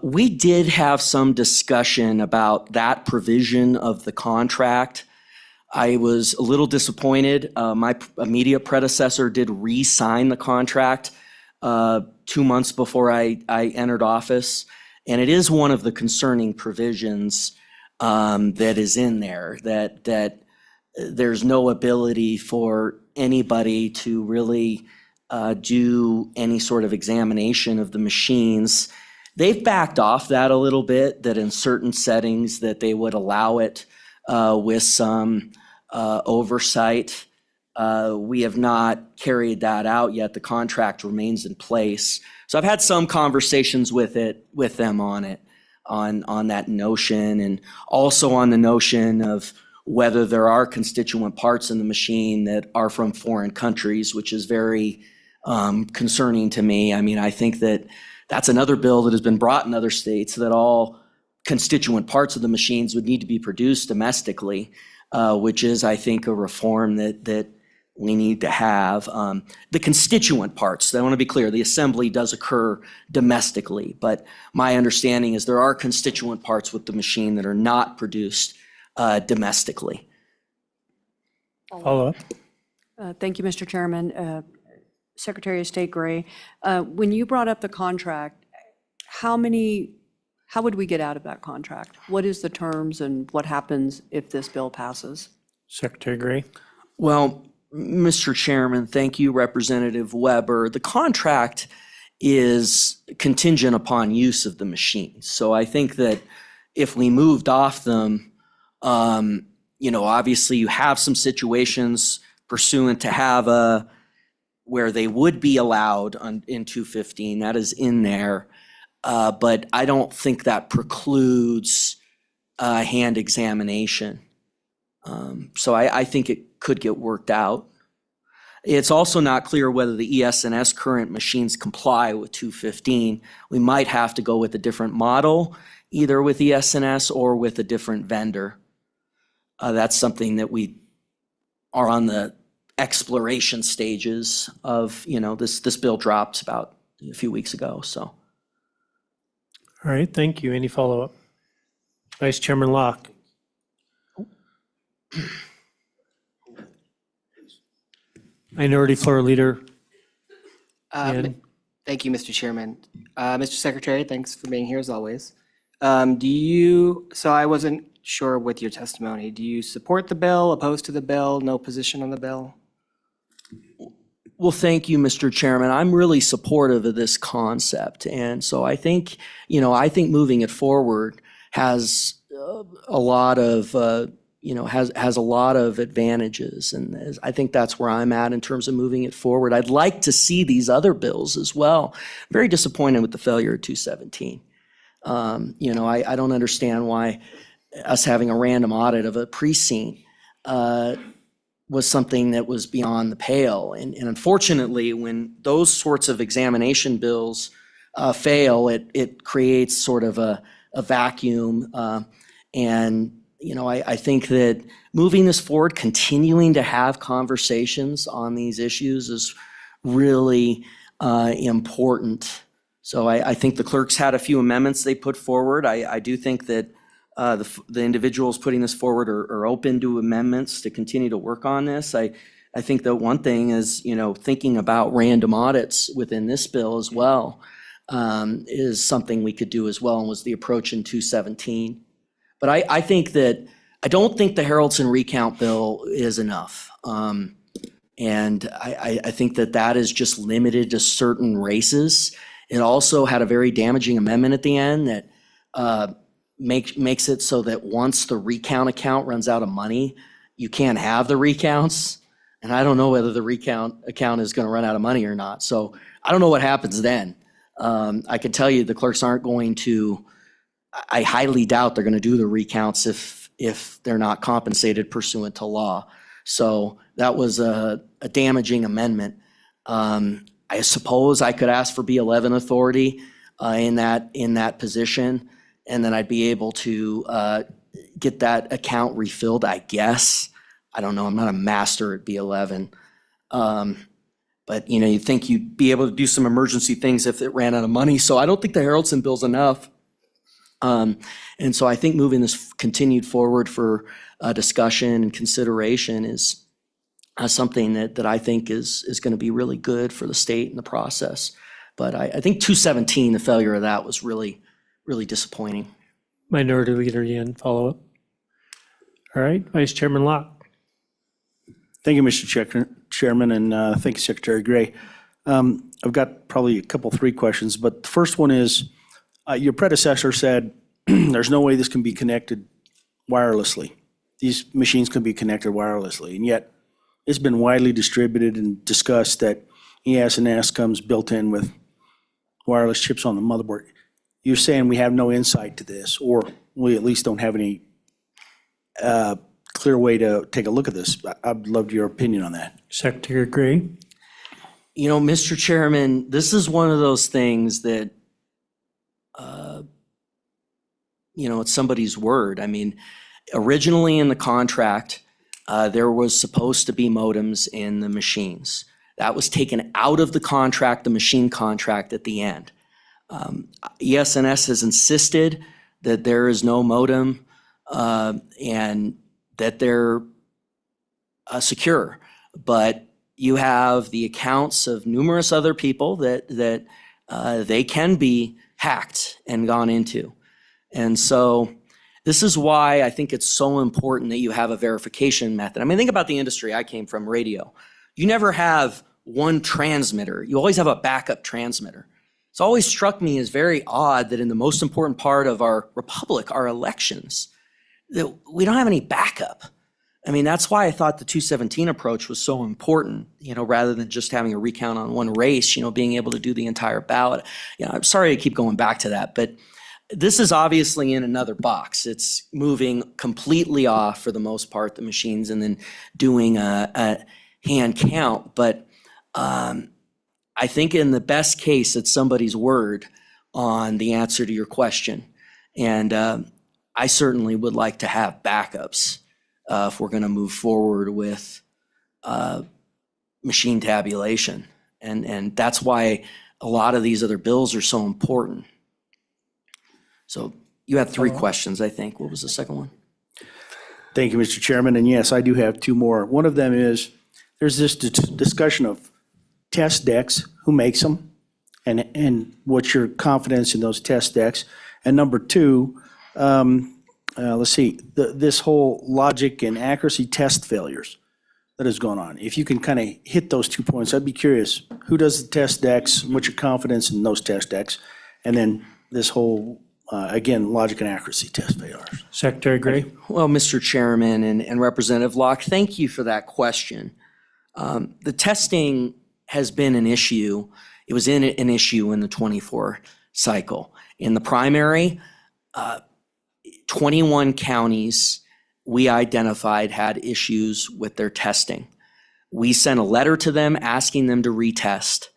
We did have some discussion about that provision of the contract. I was a little disappointed. My immediate predecessor did re-sign the contract 2 months before I entered office. And it is one of the concerning provisions that is in there, that there's no ability for anybody to really do any sort of examination of the machines. They've backed off that a little bit, that in certain settings that they would allow it with some oversight. We have not carried that out yet. The contract remains in place. So I've had some conversations with them on it, on that notion, and also on the notion of whether there are constituent parts in the machine that are from foreign countries, which is very concerning to me. I mean, I think that's another bill that has been brought in other states, that all constituent parts of the machines would need to be produced domestically, which is, I think, a reform that we need to have. The constituent parts, I want to be clear, the assembly does occur domestically, but my understanding is there are constituent parts with the machine that are not produced domestically. Follow up. Thank you, Mr. Chairman. Secretary of State Gray, when you brought up the contract, how would we get out of that contract? What is the terms and what happens if this bill passes? Secretary Gray. Well, Mr. Chairman, thank you, Representative Weber. The contract is contingent upon use of the machines. So I think that if we moved off them, obviously you have some situations pursuant to HAVA where they would be allowed in 215, that is in there. But I don't think that precludes hand examination. So I think it could get worked out. It's also not clear whether the ES&S current machines comply with 215. We might have to go with a different model, either with ES&S or with a different vendor. That's something that we are on the exploration stages of. This bill dropped about a few weeks ago, so. All right, thank you. Any follow-up? Vice Chairman Locke. Minority Floor Leader. Ian. Thank you, Mr. Chairman. Mr. Secretary, thanks for being here as always. So I wasn't sure with your testimony, do you support the bill, opposed to the bill, no position on the bill? Well, thank you, Mr. Chairman. I'm really supportive of this concept. And so I think moving it forward has a lot of, has a lot of advantages. And I think that's where I'm at in terms of moving it forward. I'd like to see these other bills as well. Very disappointed with the failure of 217. I don't understand why us having a random audit of a precinct was something that was beyond the pale. And unfortunately, when those sorts of examination bills fail, it creates sort of a vacuum. I think that moving this forward, continuing to have conversations on these issues is really important. So I think the clerks had a few amendments they put forward. I do think that the individuals putting this forward are open to amendments to continue to work on this. I think that one thing is, thinking about random audits within this bill as well is something we could do as well, and was the approach in 217. But I don't think the Haraldson recount bill is enough. And I think that is just limited to certain races. It also had a very damaging amendment at the end that makes it so that once the recount account runs out of money, you can't have the recounts. And I don't know whether the recount account is going to run out of money or not. So I don't know what happens then. I can tell you the clerks aren't going to, I highly doubt they're going to do the recounts if they're not compensated pursuant to law. So that was a damaging amendment. I suppose I could ask for B11 authority in that position, and then I'd be able to get that account refilled, I guess. I don't know, I'm not a master at B11. But you'd think you'd be able to do some emergency things if it ran out of money. So I don't think the Haraldson bill's enough. And so I think moving this continued forward for discussion and consideration is something that I think is going to be really good for the state and the process. But I think 217, the failure of that was really, really disappointing. Minority Leader Ian, follow-up. All right, Vice Chairman Locke. Thank you, Mr. Chairman, and thank you, Secretary Gray. I've got probably three questions, but the first one is, your predecessor said there's no way this can be connected wirelessly. These machines can be connected wirelessly, and yet it's been widely distributed and discussed that ES&S comes built in with wireless chips on the motherboard. You're saying we have no insight to this, or we at least don't have any clear way to take a look at this. I'd love your opinion on that. Secretary Gray. Mr. Chairman, this is one of those things that, it's somebody's word. I mean, originally in the contract, there was supposed to be modems in the machines. That was taken out of the contract, the machine contract at the end. ES&S has insisted that there is no modem and that they're secure. But you have the accounts of numerous other people that they can be hacked and gone into. And so This is why I think it's so important that you have a verification method. I mean, think about the industry I came from, radio. You never have one transmitter. You always have a backup transmitter. It's always struck me as very odd that in the most important part of our republic, our elections, that we don't have any backup. I mean, that's why I thought the 217 approach was so important, rather than just having a recount on one race, being able to do the entire ballot. I'm sorry to keep going back to that, but this is obviously in another box. It's moving completely off, for the most part, the machines, and then doing a hand count. But I think in the best case, it's somebody's word on the answer to your question. And I certainly would like to have backups if we're going to move forward with machine tabulation. And that's why a lot of these other bills are so important. So you had 3 questions, I think. What was the second one? Thank you, Mr. Chairman. And yes, I do have 2 more. One of them is, there's this discussion of test decks, who makes them, and what's your confidence in those test decks? And number 2, let's see, this whole logic and accuracy test failures that is going on. If you can kind of hit those 2 points, I'd be curious, who does the test decks? What's your confidence in those test decks? And then this whole, again, logic and accuracy test failures. Secretary Gray? Well, Mr. Chairman and Representative Locke, thank you for that question. The testing has been an issue. It was an issue in the 24 cycle. In the primary, 21 counties we identified had issues with their testing. We sent a letter to them asking them to retest.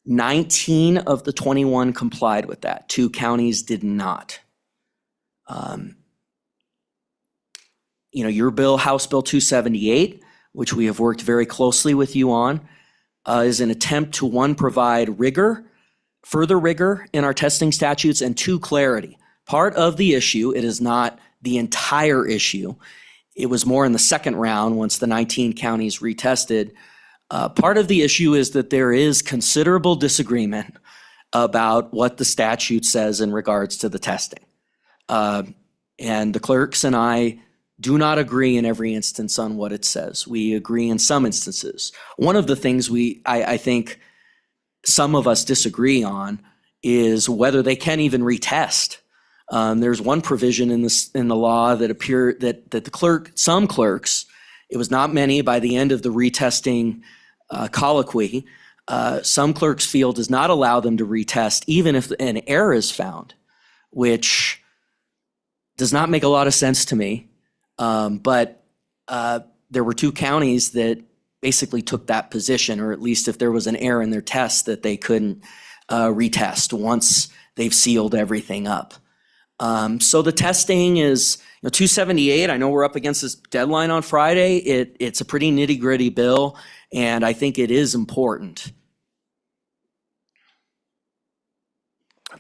19 of the 21 complied with that. 2 counties did not. Your bill, House Bill 278, which we have worked very closely with you on, is an attempt to, 1, provide further rigor in our testing statutes, and 2, clarity. Part of the issue, it is not the entire issue. It was more in the second round once the 19 counties retested. Part of the issue is that there is considerable disagreement about what the statute says in regards to the testing. And the clerks and I do not agree in every instance on what it says. We agree in some instances. One of the things I think some of us disagree on is whether they can even retest. There's one provision in the law that appeared that some clerks, it was not many by the end of the retesting colloquy, some clerks feel does not allow them to retest even if an error is found, which does not make a lot of sense to me. But there were 2 counties that basically took that position, or at least if there was an error in their test, that they couldn't retest once they've sealed everything up. So the testing is 278. I know we're up against this deadline on Friday. It's a pretty nitty-gritty bill, and I think it is important.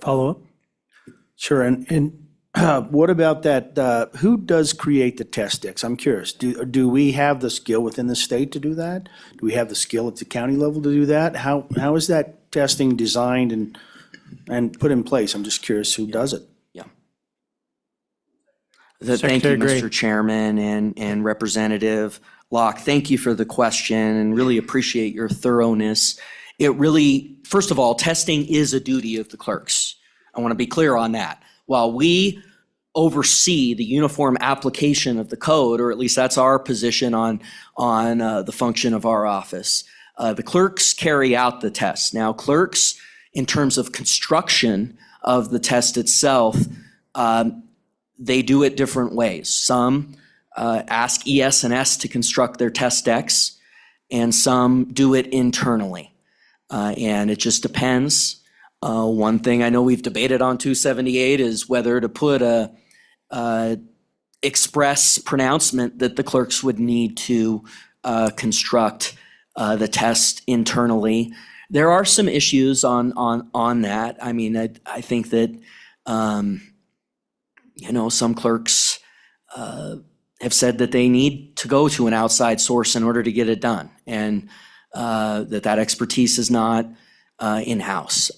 Follow up? Sure, and what about that, who does create the test decks? I'm curious. Do we have the skill within the state to do that? Do we have the skill at the county level to do that? How is that testing designed and put in place? I'm just curious who does it. Thank you, Secretary Gray. Mr. Chairman and Representative Locke. Thank you for the question and really appreciate your thoroughness. It really, first of all, testing is a duty of the clerks. I want to be clear on that. While we oversee the uniform application of the code, or at least that's our position on the function of our office, the clerks carry out the tests. Now, clerks, in terms of construction of the test itself, they do it different ways. Some ask ES&S to construct their test decks, and some do it internally. And it just depends. One thing I know we've debated on 278 is whether to put a express pronouncement that the clerks would need to construct the test internally. There are some issues on that. I mean, I think that some clerks have said that they need to go to an outside source in order to get it done, and that expertise is not in-house.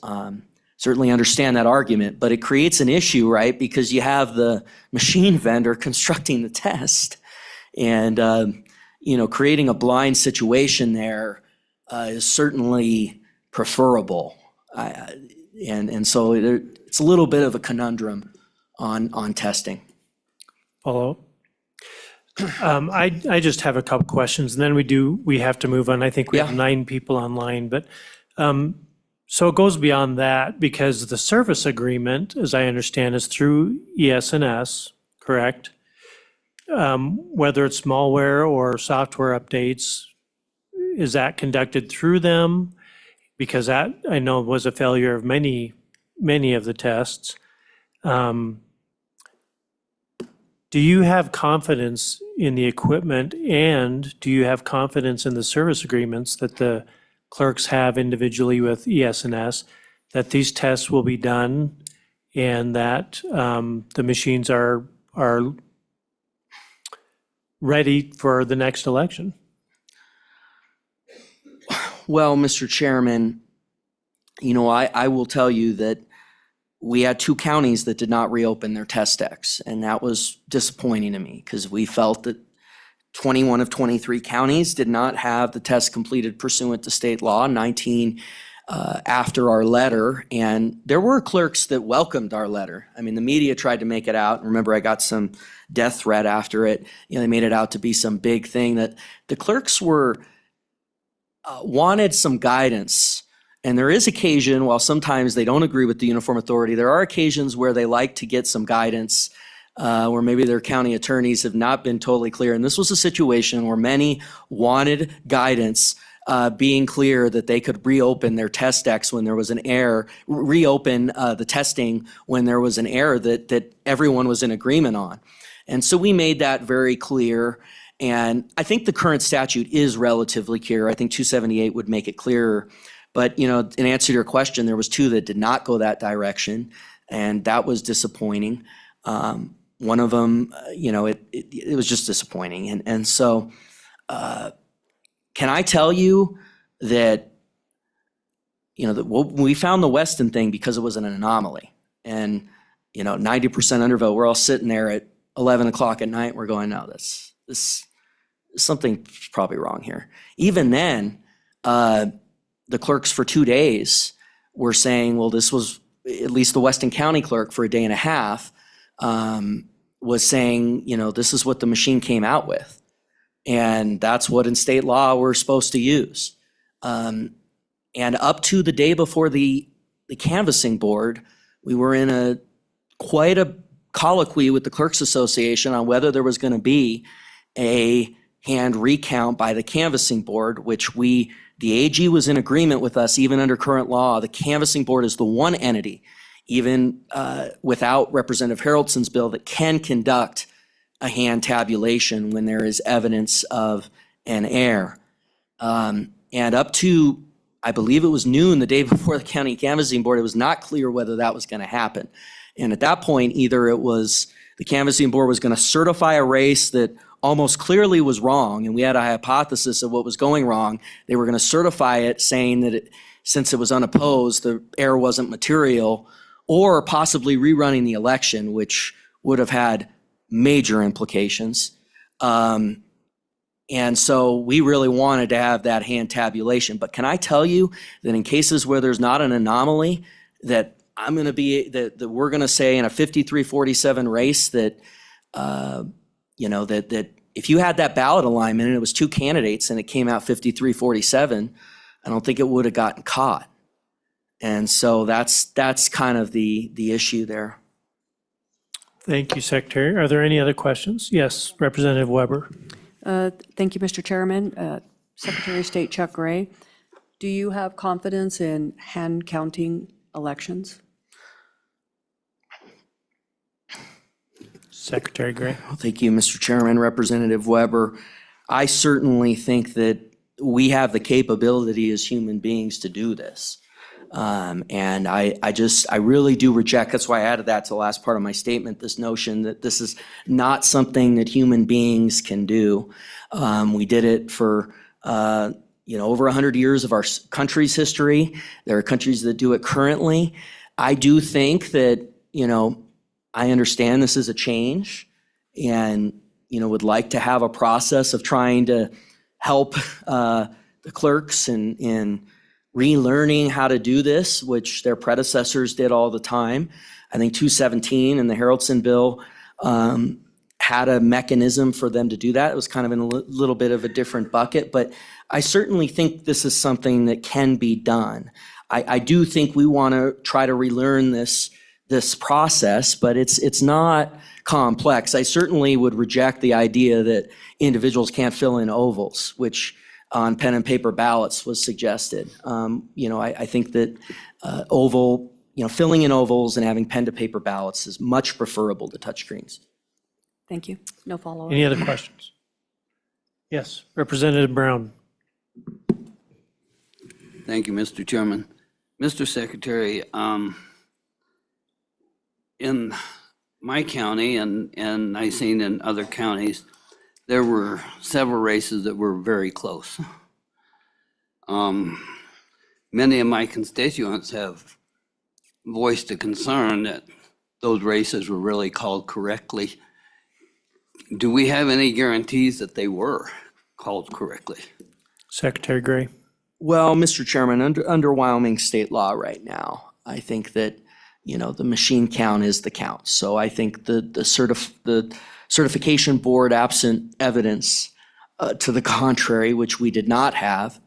certainly understand that argument, but it creates an issue, right? Because you have the machine vendor constructing the test and, creating a blind situation there is certainly preferable. And so it's a little bit of a conundrum on testing. Follow. I just have a couple questions, and then we have to move on. I think we have Yeah. 9 people online, but so it goes beyond that because the service agreement, as I understand, is through ES&S, correct? Whether it's malware or software updates, is that conducted through them? Because that, I know, was a failure of many of the tests. Do you have confidence in the equipment, and do you have confidence in the service agreements that the clerks have individually with ES&S, that these tests will be done and that the machines are ready for the next election? Well, Mr. Chairman, I will tell you that we had 2 counties that did not reopen their test decks, and that was disappointing to me because we felt that 21 of 23 counties did not have the test completed pursuant to state law, 19 after our letter, and there were clerks that welcomed our letter. I mean, the media tried to make it out. Remember, I got some death threat after it. They made it out to be some big thing that the clerks wanted some guidance. And there is occasion, while sometimes they don't agree with the uniform authority, there are occasions where they like to get some guidance, where maybe their county attorneys have not been totally clear. And this was a situation where many wanted guidance, being clear that they could reopen their test decks when there was an error, reopen the testing when there was an error that everyone was in agreement on. And so we made that very clear. And I think the current statute is relatively clear. I think 278 would make it clearer. But, in answer to your question, there was 2 that did not go that direction, and that was disappointing. One of them, it was just disappointing. And so can I tell you that, that we found the Weston thing because it was an anomaly. And, 90% undervote, we're all sitting there at 11 o'clock at night, we're going, no, this something's probably wrong here. Even then, the clerks for 2 days were saying, well, this was, at least the Weston County clerk for a day and a half was saying, this is what the machine came out with. And that's what in state law we're supposed to use. And up to the day before the canvassing board, we were in quite a colloquy with the Clerks Association on whether there was going to be a hand recount by the canvassing board, which the AG was in agreement with us. Even under current law, the canvassing board is the one entity, even without Representative Haraldson's bill, that can conduct a hand tabulation when there is evidence of an error. And up to, I believe it was noon the day before the county canvassing board, it was not clear whether that was going to happen. And at that point, either it was the canvassing board was going to certify a race that almost clearly was wrong, and we had a hypothesis of what was going wrong. They were going to certify it, saying that since it was unopposed, the error wasn't material, or possibly rerunning the election, which would have had major implications. And so we really wanted to have that hand tabulation. But can I tell you that in cases where there's not an anomaly, that that we're going to say in a 53-47 race that that if you had that ballot alignment and it was 2 candidates and it came out 53-47, I don't think it would have gotten caught. And so that's kind of the issue there. Thank you, Secretary. Are there any other questions? Yes, Representative Weber. Thank you, Mr. Chairman. Secretary of State Chuck Gray, do you have confidence in hand counting elections? Secretary Gray. Thank you, Mr. Chairman. Representative Weber, I certainly think that we have the capability as human beings to do this. And I really do reject, that's why I added that to the last part of my statement, this notion that this is not something that human beings can do. We did it for over 100 years of our country's history. There are countries that do it currently. I do think that, I understand this is a change and, would like to have a process of trying to help the clerks in relearning how to do this, which their predecessors did all the time. I think 217 and the Haraldson Bill had a mechanism for them to do that. It was kind of in a little bit of a different bucket, but I certainly think this is something that can be done. I do think we want to try to relearn this process, but it's not complex. I certainly would reject the idea that individuals can't fill in ovals, which on pen and paper ballots was suggested. I think that filling in ovals and having pen to paper ballots is much preferable to touchscreens. Thank you. No follow-up. Any other questions? Yes, Representative Brown. Thank you, Mr. Chairman. Mr. Secretary, in my county and I seen in other counties, there were several races that were very close. Many of my constituents have voiced a concern that those races were really called correctly. Do we have any guarantees that they were called correctly? Secretary Gray. Well, Mr. Chairman, under Wyoming state law right now, I think that, the machine count is the count. So I think the certification board, absent evidence to the contrary, which we did not have,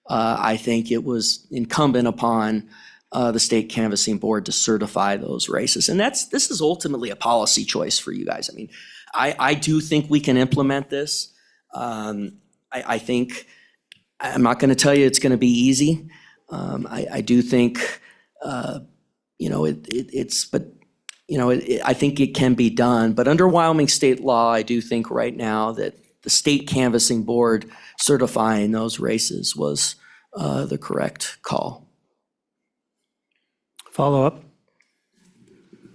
I think it was incumbent upon the state canvassing board to certify those races. And this is ultimately a policy choice for you guys. I mean, I do think we can implement this. I think, I'm not going to tell you it's going to be easy. I do think, I think it can be done. But under Wyoming state law, I do think right now that the state canvassing board certifying those races was the correct call. Follow up.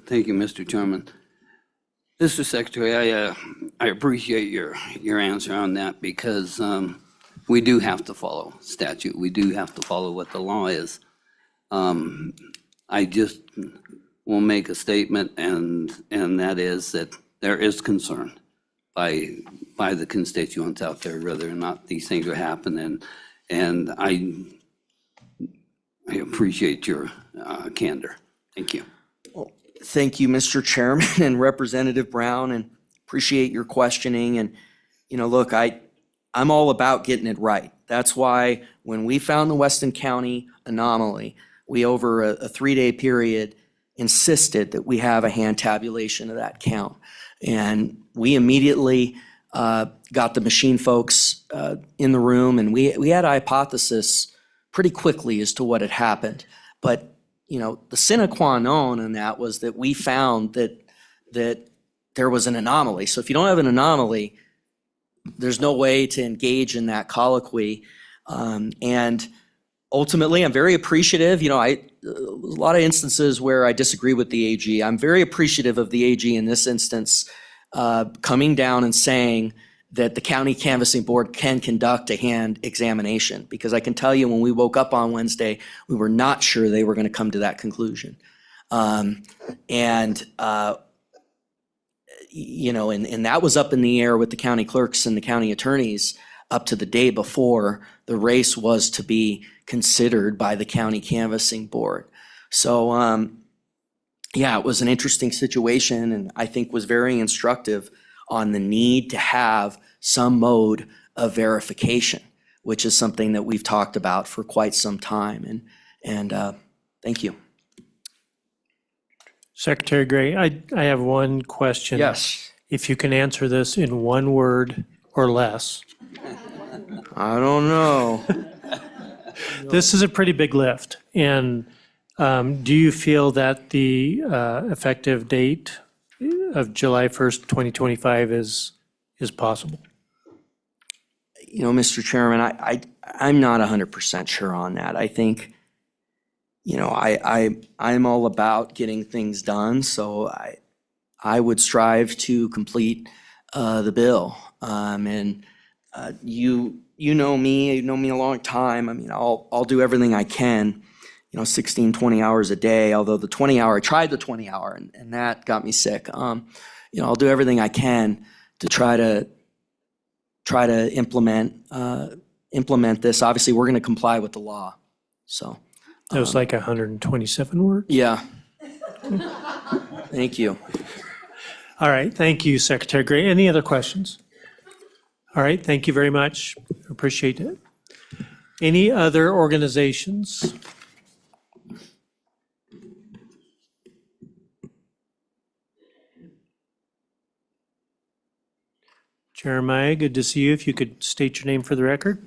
Thank you, Mr. Chairman. Mr. Secretary, I appreciate your answer on that because we do have to follow statute. We do have to follow what the law is. I just will make a statement, and that is that there is concern by the constituents out there whether or not these things are happening. And I appreciate your candor. Thank you. Thank you, Mr. Chairman and Representative Brown, and appreciate your questioning. And, look, I'm all about getting it right. That's why when we found the Weston County anomaly, we, over a 3-day period, insisted that we have a hand tabulation of that count. And we immediately got the machine folks in the room, and we had a hypothesis pretty quickly as to what had happened. But the sine qua non in that was that we found that there was an anomaly. So if you don't have an anomaly, there's no way to engage in that colloquy. And ultimately, I'm very appreciative. A lot of instances where I disagree with the AG. I'm very appreciative of the AG in this instance coming down and saying that the county canvassing board can conduct a hand examination, because I can tell you when we woke up on Wednesday, we were not sure they were going to come to that conclusion. And that was up in the air with the county clerks and the county attorneys up to the day before the race was to be considered by the county canvassing board. So, it was an interesting situation, and I think was very instructive on the need to have some mode of verification, which is something that we've talked about for quite some time. And thank you. Secretary Gray, I have one question. Yes. If you can answer this in one word or less. I don't know. This is a pretty big lift. And do you feel that the effective date of July 1st, 2025 is possible? Mr. Chairman, I'm not 100% sure on that. I think, I'm all about getting things done, so I would strive to complete the bill. And you know me a long time. I mean, I'll do everything I can 16, 20 hours a day, although the 20-hour, I tried the 20-hour and that got me sick. I'll do everything I can to try to implement this. Obviously, we're going to comply with the law. So, That was like 127 words. yeah. Thank you. All right, thank you, Secretary Gray. Any other questions? All right, thank you very much. Appreciate it. Any other organizations? Jeremiah, good to see you. If you could state your name for the record.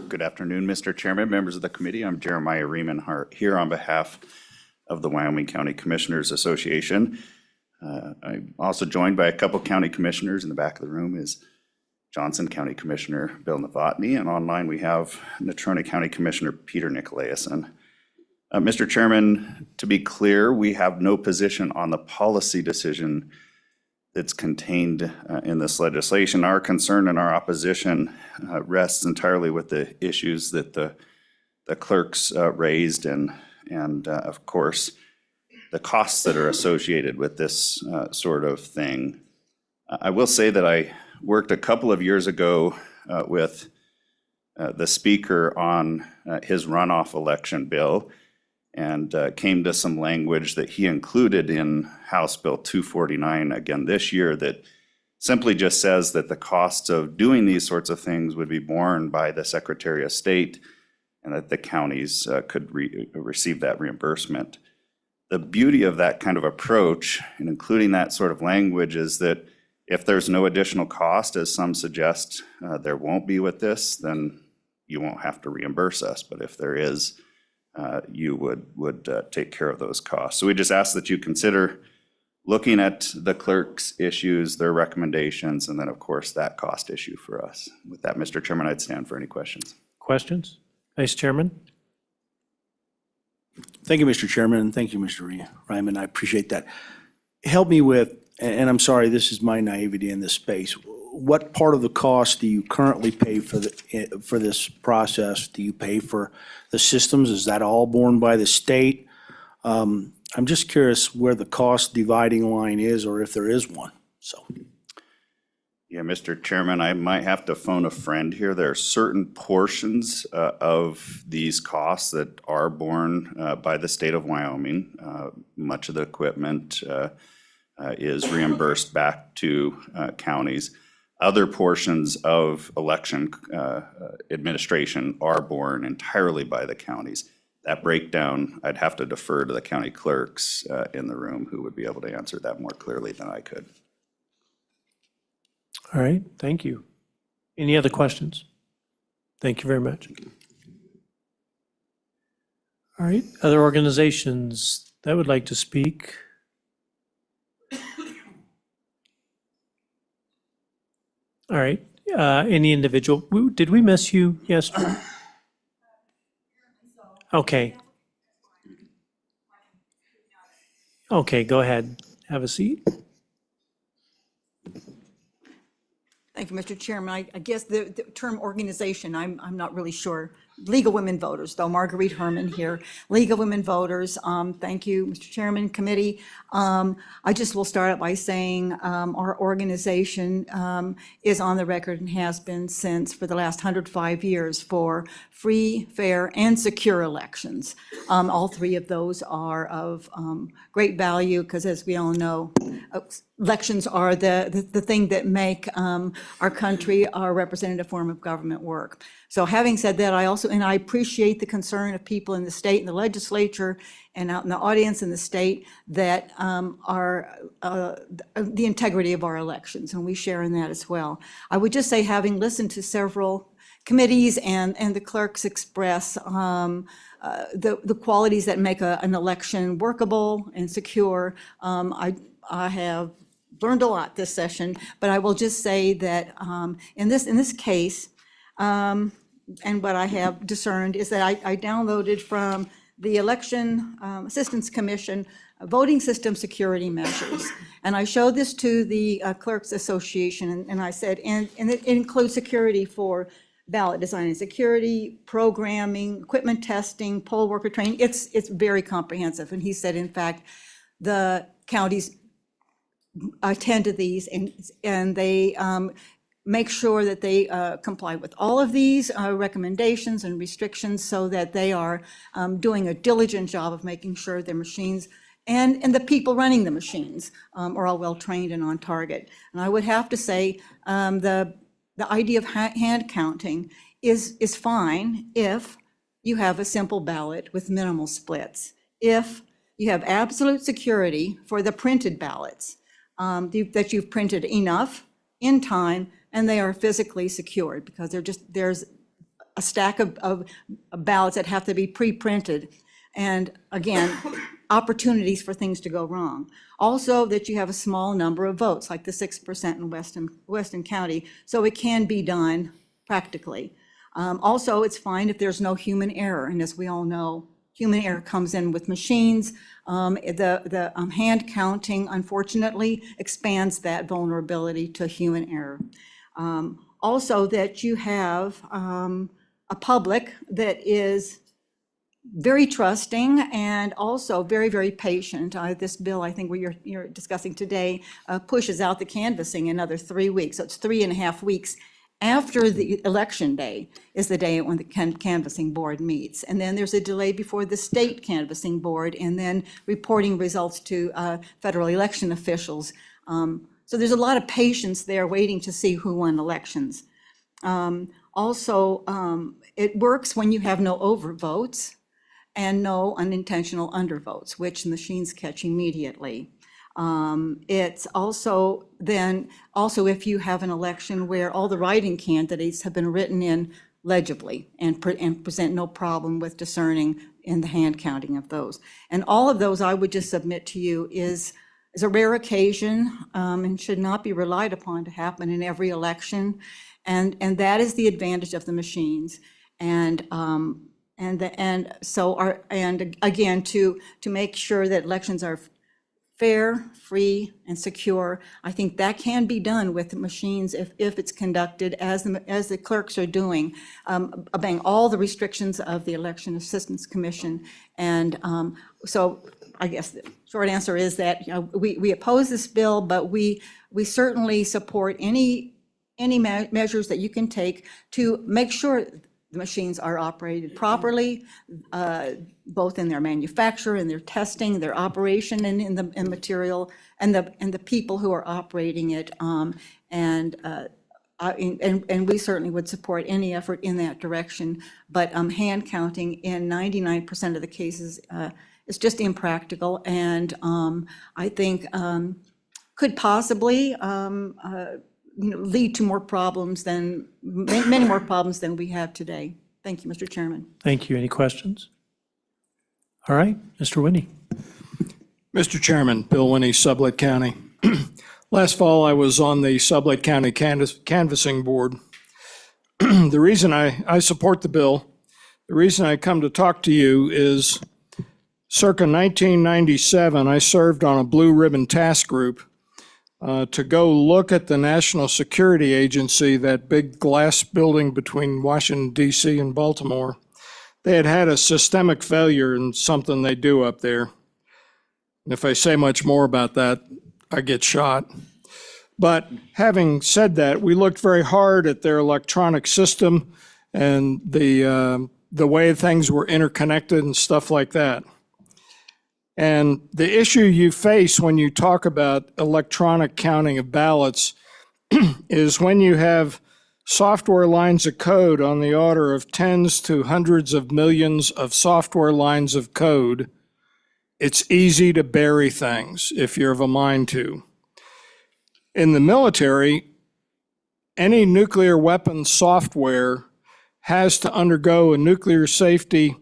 Good afternoon, Mr. Chairman, members of the committee. I'm Jeremiah Riemann here on behalf of the Wyoming County Commissioners Association. I'm also joined by a couple county commissioners. In the back of the room is Johnson County Commissioner Bill Novotny, and online we have Natrona County Commissioner Peter Nicolaisen. Mr. Chairman, to be clear, we have no position on the policy decision that's contained in this legislation. Our concern and our opposition rests entirely with the issues that the clerks raised and of course, the costs that are associated with this sort of thing. I will say that I worked a couple of years ago with the speaker on his runoff election bill and came to some language that he included in House Bill 249 again this year that simply just says that the costs of doing these sorts of things would be borne by the Secretary of State and that the counties could receive that reimbursement. The beauty of that kind of approach, and including that sort of language, is that if there's no additional cost, as some suggest there won't be with this, then you won't have to reimburse us. But if there is, you would take care of those costs. So we just ask that you consider looking at the clerk's issues, their recommendations, and then of course that cost issue for us. With that, Mr. Chairman, I'd stand for any questions. Questions? Vice Chairman? Thank you, Mr. Chairman, and thank you, Mr. Ryman. I appreciate that. Help me with, and I'm sorry, this is my naivety in this space. What part of the cost do you currently pay for this process? Do you pay for the systems? Is that all borne by the state? I'm just curious where the cost dividing line is, or if there is one. So. Yeah, Mr. Chairman, I might have to phone a friend here. There are certain portions of these costs that are borne by the state of Wyoming. Much of the equipment is reimbursed back to counties. Other portions of election administration are borne entirely by the counties. That breakdown, I'd have to defer to the county clerks in the room who would be able to answer that more clearly than I could. All right, thank you. Any other questions? Thank you very much. All right, other organizations that would like to speak? All right, any individual, did we miss you yesterday? Okay. Okay, go ahead, have a seat. Thank you, Mr. Chairman. I guess the term organization, I'm not really sure. League of Women Voters, though, Marguerite Herman here. League of Women Voters, thank you, Mr. Chairman, committee. I just will start out by saying our organization is on the record and has been since for the last 105 years for free, fair, and secure elections. All three of those are of great value because, as we all know, elections are the thing that make our country our representative form of government work. So having said that, I appreciate the concern of people in the state and the legislature and out in the audience in the state that the integrity of our elections, and we share in that as well. I would just say, having listened to several committees and the clerks express the qualities that make an election workable and secure, I have learned a lot this session, but I will just say that in this case, and what I have discerned is that I downloaded from the Election Assistance Commission voting system security measures. And I showed this to the Clerks Association, and I said, and it includes security for ballot design and security, programming, equipment testing, poll worker training. It's very comprehensive. And he said, in fact, the counties attend to these and they make sure that they comply with all of these recommendations and restrictions so that they are doing a diligent job of making sure their machines and the people running the machines are all well-trained and on target. And I would have to say the idea of hand counting is fine if you have a simple ballot with minimal splits. If you have absolute security for the printed ballots, that you've printed enough in time and they are physically secured, because there's a stack of ballots that have to be pre-printed. And again, opportunities for things to go wrong. Also, that you have a small number of votes, like the 6% in Weston County, so it can be done practically. Also, it's fine if there's no human error, and as we all know, human error comes in with machines. The hand counting, unfortunately, expands that vulnerability to human error. Also, that you have a public that is very trusting and also very, very patient. This bill, I think you're discussing today, pushes out the canvassing another 3 weeks. So it's 3.5 weeks after the election day is the day when the canvassing board meets. And then there's a delay before the state canvassing board and then reporting results to federal election officials. So there's a lot of patience there waiting to see who won elections. Also, it works when you have no overvotes and no unintentional undervotes, which the machines catch immediately. It's also if you have an election where all the writing candidates have been written in legibly and present no problem with discerning in the hand counting of those. And all of those, I would just submit to you, is a rare occasion and should not be relied upon to happen in every election. And that is the advantage of the machines. And again, to make sure that elections are fair, free, and secure, I think that can be done with the machines if it's conducted as the clerks are doing, obeying all the restrictions of the Election Assistance Commission. And so I guess the short answer is that we oppose this bill, but we certainly support any measures that you can take to make sure the machines are operated properly, both in their manufacture, in their testing, their operation, and in the material, and the people who are operating it. And we certainly would support any effort in that direction. But hand counting in 99% of the cases is just impractical, and I think could possibly lead to more problems many more problems than we have today. Thank you, Mr. Chairman. Thank you. Any questions? All right, Mr. Winnie. Mr. Chairman, Bill Winnie, Sublette County. Last fall, I was on the Sublette County Canvassing Board. The reason I support the bill, the reason I come to talk to you is circa 1997, I served on a blue ribbon task group to go look at the National Security Agency, that big glass building between Washington, D.C. and Baltimore. They had a systemic failure in something they do up there. And if I say much more about that, I get shot. But having said that, we looked very hard at their electronic system and the way things were interconnected and stuff like that. And the issue you face when you talk about electronic counting of ballots is when you have software lines of code on the order of tens to hundreds of millions of software lines of code, it's easy to bury things if you're of a mind to. In the military, any nuclear weapon software has to undergo a nuclear safety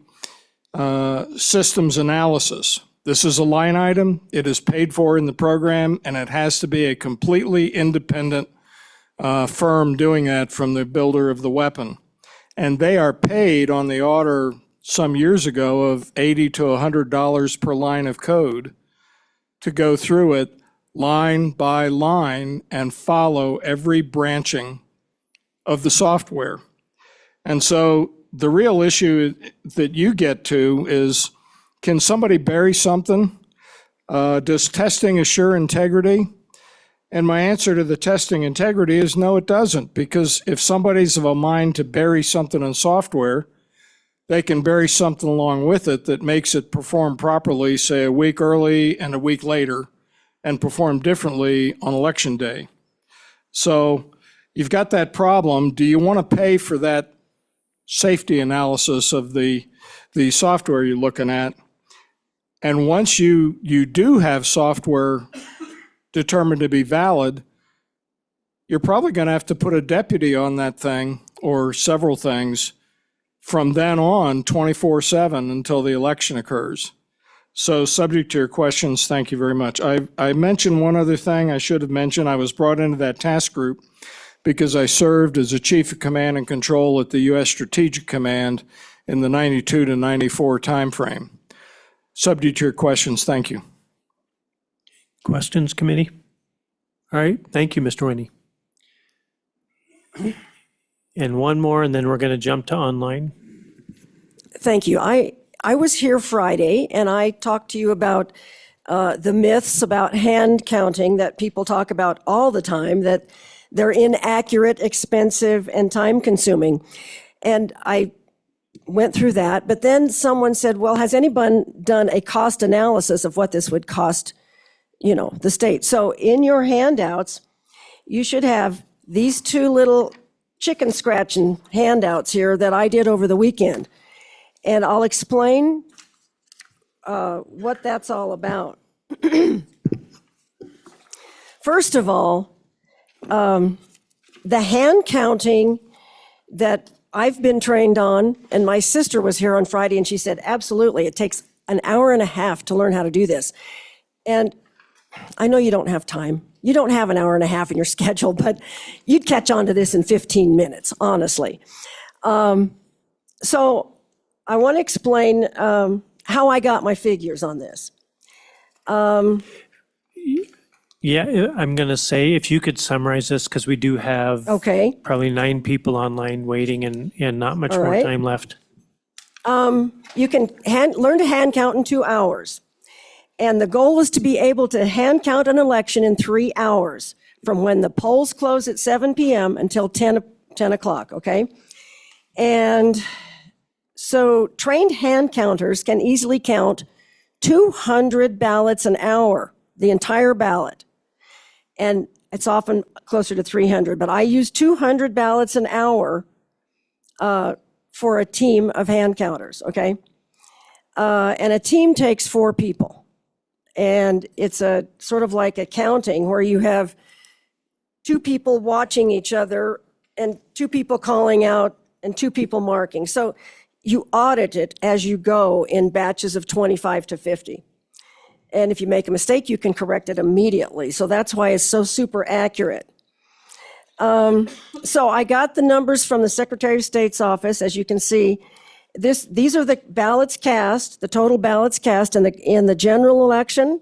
systems analysis. This is a line item, it is paid for in the program, and it has to be a completely independent firm doing that from the builder of the weapon. And they are paid on the order some years ago of $80 to $100 per line of code to go through it line by line and follow every branching of the software. And so the real issue that you get to is, can somebody bury something? Does testing assure integrity? And my answer to the testing integrity is no, it doesn't, because if somebody's of a mind to bury something in software, they can bury something along with it that makes it perform properly, say a week early and a week later, and perform differently on election day. So you've got that problem. Do you want to pay for that safety analysis of the software you're looking at? And once you do have software determined to be valid, you're probably going to have to put a deputy on that thing or several things from then on 24/7 until the election occurs. So subject to your questions, thank you very much. I mentioned one other thing I should have mentioned. I was brought into that task group because I served as a chief of command and control at the U.S. Strategic Command in the 92 to 94 timeframe. Subject to your questions, thank you. Questions, committee? All right, thank you, Mr. Winnie. And one more, and then we're going to jump to online. Thank you. I was here Friday, and I talked to you about the myths about hand counting that people talk about all the time, that they're inaccurate, expensive, and time-consuming. And I went through that, but then someone said, well, has anyone done a cost analysis of what this would cost, the state? So in your handouts, you should have these two little chicken scratching handouts here that I did over the weekend. And I'll explain what that's all about. First of all, the hand counting that I've been trained on, and my sister was here on Friday and she said, absolutely, it takes an hour and a half to learn how to do this. And I know you don't have time. You don't have an hour and a half in your schedule, but you'd catch on to this in 15 minutes, honestly. So I want to explain how I got my figures on this. Yeah, I'm going to say if you could summarize this, because we do have Okay. probably 9 people online waiting and not much All more right. time left. You can learn to hand count in 2 hours. And the goal is to be able to hand count an election in 3 hours, from when the polls close at 7 p.m. until 10 o'clock, okay? And so trained hand counters can easily count 200 ballots an hour, the entire ballot. And it's often closer to 300, but I use 200 ballots an hour for a team of hand counters, okay? And a team takes 4 people. And it's a sort of like accounting where you have 2 people watching each other and 2 people calling out and 2 people marking. So you audit it as you go in batches of 25 to 50. And if you make a mistake, you can correct it immediately. So that's why it's so super accurate. So I got the numbers from the Secretary of State's office. As you can see, these are the ballots cast, the total ballots cast in the general election.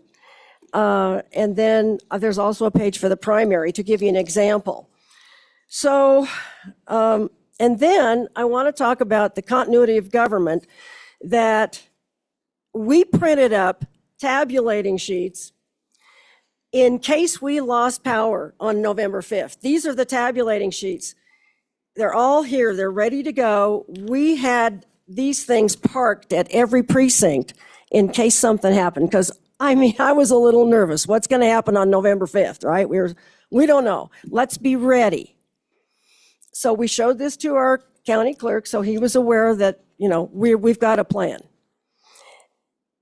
And then there's also a page for the primary to give you an example. So, and then I want to talk about the continuity of government, that we printed up tabulating sheets in case we lost power on November 5th. These are the tabulating sheets. They're all here. They're ready to go. We had these things parked at every precinct in case something happened, because I was a little nervous. What's going to happen on November 5th, right? We don't know. Let's be ready. So we showed this to our county clerk, so he was aware that, we've got a plan.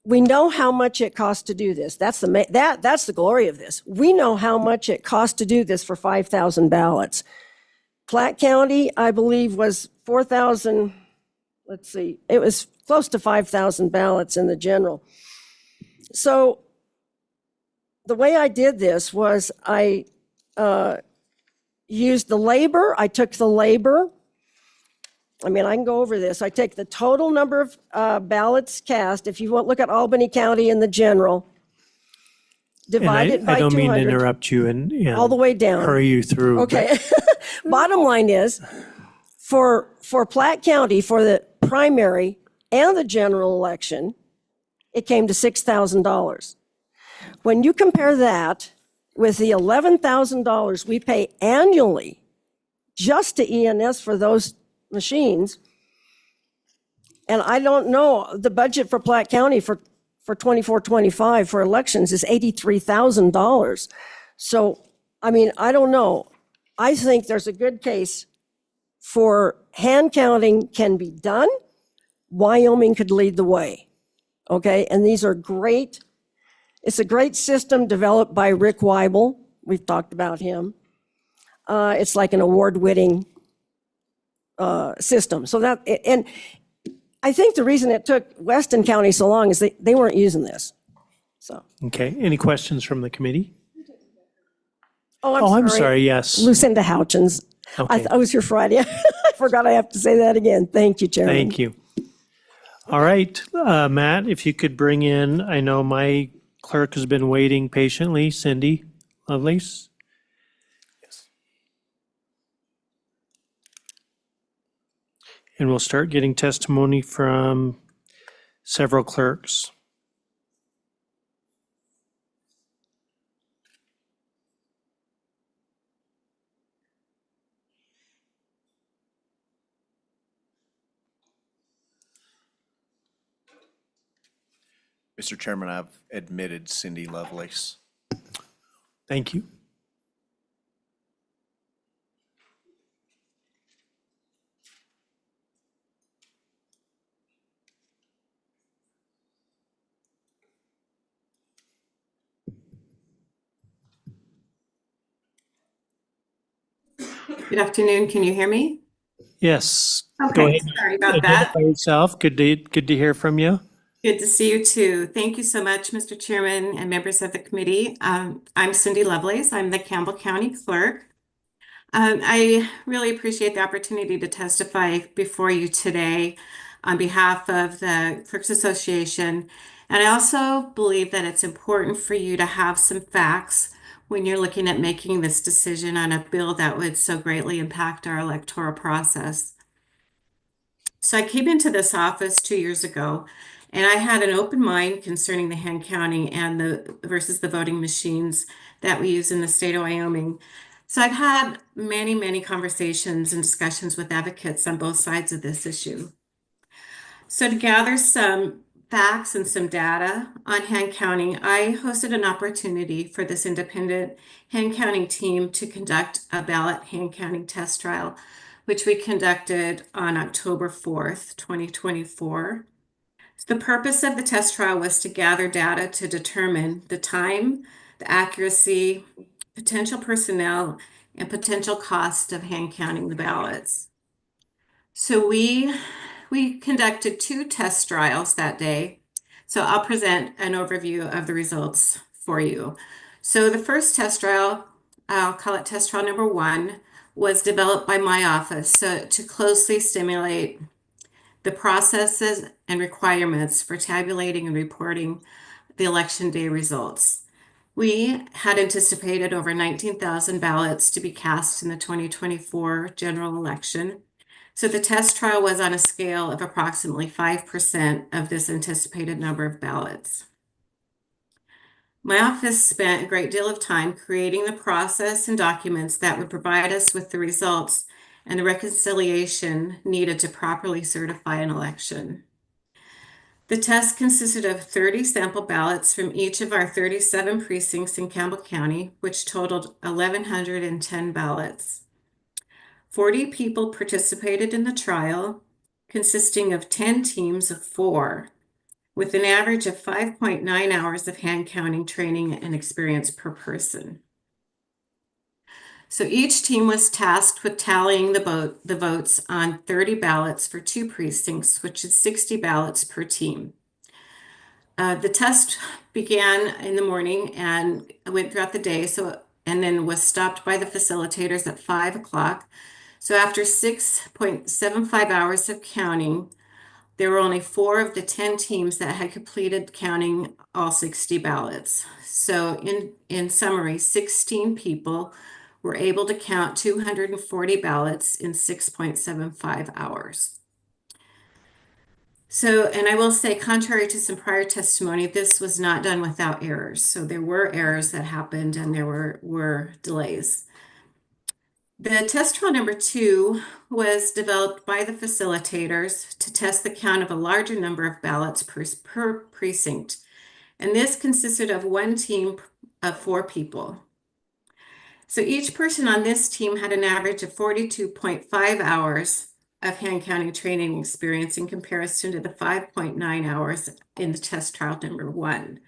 We know how much it costs to do this. That's the glory of this. We know how much it costs to do this for 5,000 ballots. Platte County, I believe, was 4,000, let's see, it was close to 5,000 ballots in the general. So the way I did this was I used the labor. I took the labor. I can go over this. I take the total number of ballots cast. If you want, look at Albany County in the general. Divide it by 200. I don't mean to interrupt you and all the way down. hurry you through. Okay. Bottom line is For Platte County, for the primary and the general election, it came to $6,000. When you compare that with the $11,000 we pay annually just to ENS for those machines, and I don't know, the budget for Platte County for 24-25 for elections is $83,000. So, I mean, I don't know. I think there's a good case for hand counting can be done. Wyoming could lead the way, okay? And these are great. It's a great system developed by Rick Weibel. We've talked about him. It's like an award-winning system. So that, and I think the reason it took Weston County so long is they weren't using this, so. Okay, any questions from the committee? Oh, I'm sorry, yes. Lucinda Houchins. Okay. I was here Friday. I forgot I have to say that again. Thank you, Chairman. Thank you. All right, Matt, if you could bring in, I know my clerk has been waiting patiently, Cindy Lovelace. And we'll start getting testimony from several clerks. Mr. Chairman, I've admitted Cindy Lovelace. Thank you. Good afternoon. Can you hear me? Yes. Go Okay, ahead. sorry about that. Identify yourself. Good to hear from you. Good to see you too. Thank you so much, Mr. Chairman and members of the committee. I'm Cindy Lovelace. I'm the Campbell County Clerk. I really appreciate the opportunity to testify before you today on behalf of the Clerks Association. And I also believe that it's important for you to have some facts when you're looking at making this decision on a bill that would so greatly impact our electoral process. So I came into this office 2 years ago, and I had an open mind concerning the hand counting and versus the voting machines that we use in the state of Wyoming. So I've had many, many conversations and discussions with advocates on both sides of this issue. So to gather some facts and some data on hand counting, I hosted an opportunity for this independent hand counting team to conduct a ballot hand counting test trial, which we conducted on October 4th, 2024. The purpose of the test trial was to gather data to determine the time, the accuracy, potential personnel, and potential cost of hand counting the ballots. So we conducted 2 test trials that day. So I'll present an overview of the results for you. So the first test trial, I'll call it test trial number 1, was developed by my office to closely stimulate the processes and requirements for tabulating and reporting the election day results. We had anticipated over 19,000 ballots to be cast in the 2024 general election. So the test trial was on a scale of approximately 5% of this anticipated number of ballots. My office spent a great deal of time creating the process and documents that would provide us with the results and the reconciliation needed to properly certify an election. The test consisted of 30 sample ballots from each of our 37 precincts in Campbell County, which totaled 1,110 ballots. 40 people participated in the trial, consisting of 10 teams of 4, with an average of 5.9 hours of hand counting training and experience per person. So each team was tasked with tallying the votes on 30 ballots for 2 precincts, which is 60 ballots per team. The test began in the morning and went throughout the day, and then was stopped by the facilitators at 5 o'clock. So after 6.75 hours of counting, there were only 4 of the 10 teams that had completed counting all 60 ballots. So in summary, 16 people were able to count 240 ballots in 6.75 hours. So, and I will say, contrary to some prior testimony, this was not done without errors. So there were errors that happened and there were delays. The test trial number 2 was developed by the facilitators to test the count of a larger number of ballots per precinct. And this consisted of one team of 4 people. So each person on this team had an average of 42.5 hours of hand counting training experience in comparison to the 5.9 hours in the test trial number 1.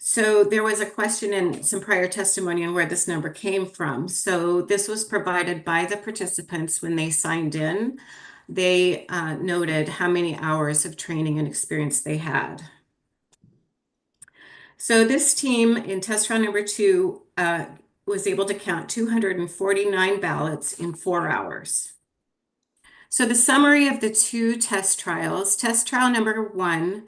So there was a question in some prior testimony on where this number came from. So this was provided by the participants when they signed in. They noted how many hours of training and experience they had. So this team in test trial number 2 was able to count 249 ballots in 4 hours. So the summary of the 2 test trials, test trial number 1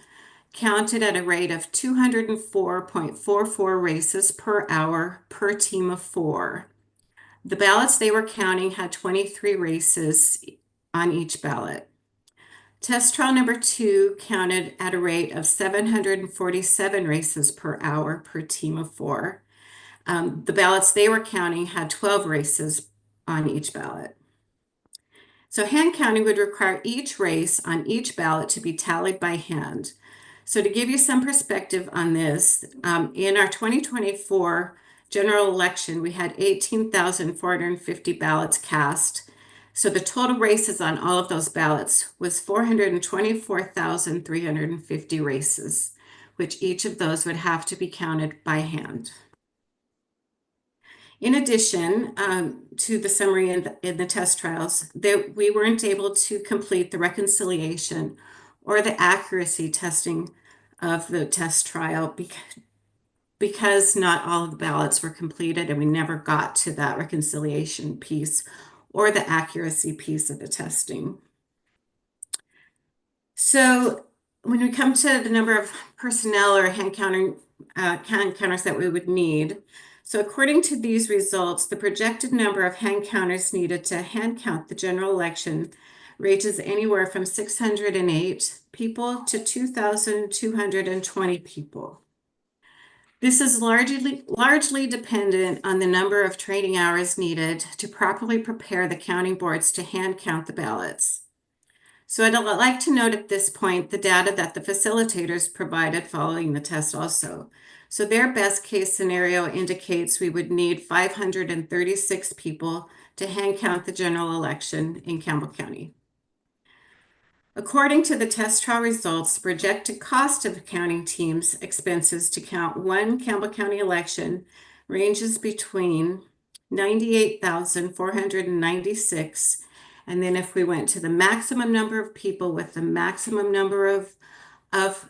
counted at a rate of 204.44 races per hour per team of 4. The ballots they were counting had 23 races on each ballot. Test trial number 2 counted at a rate of 747 races per hour per team of 4. The ballots they were counting had 12 races on each ballot. So hand counting would require each race on each ballot to be tallied by hand. So to give you some perspective on this, in our 2024 general election, we had 18,450 ballots cast. So the total races on all of those ballots was 424,350 races, which each of those would have to be counted by hand. In addition to the summary in the test trials, we weren't able to complete the reconciliation or the accuracy testing of the test trial because not all of the ballots were completed and we never got to that reconciliation piece or the accuracy piece of the testing. So when we come to the number of personnel or hand counters that we would need, so according to these results, the projected number of hand counters needed to hand count the general election ranges anywhere from 608 people to 2,220 people. This is largely dependent on the number of training hours needed to properly prepare the counting boards to hand count the ballots. So I'd like to note at this point the data that the facilitators provided following the test also. So their best case scenario indicates we would need 536 people to hand count the general election in Campbell County. According to the test trial results, the projected cost of the counting team's expenses to count one Campbell County election ranges between $98,496. And then if we went to the maximum number of people with the maximum number of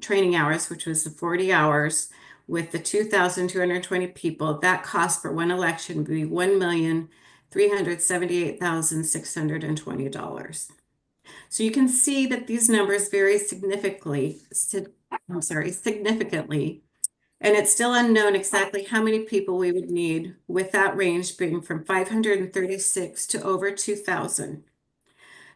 training hours, which was the 40 hours, with the 2,220 people, that cost for one election would be $1,378,620. So you can see that these numbers vary significantly, and it's still unknown exactly how many people we would need, with that range being from 536 to over 2,000.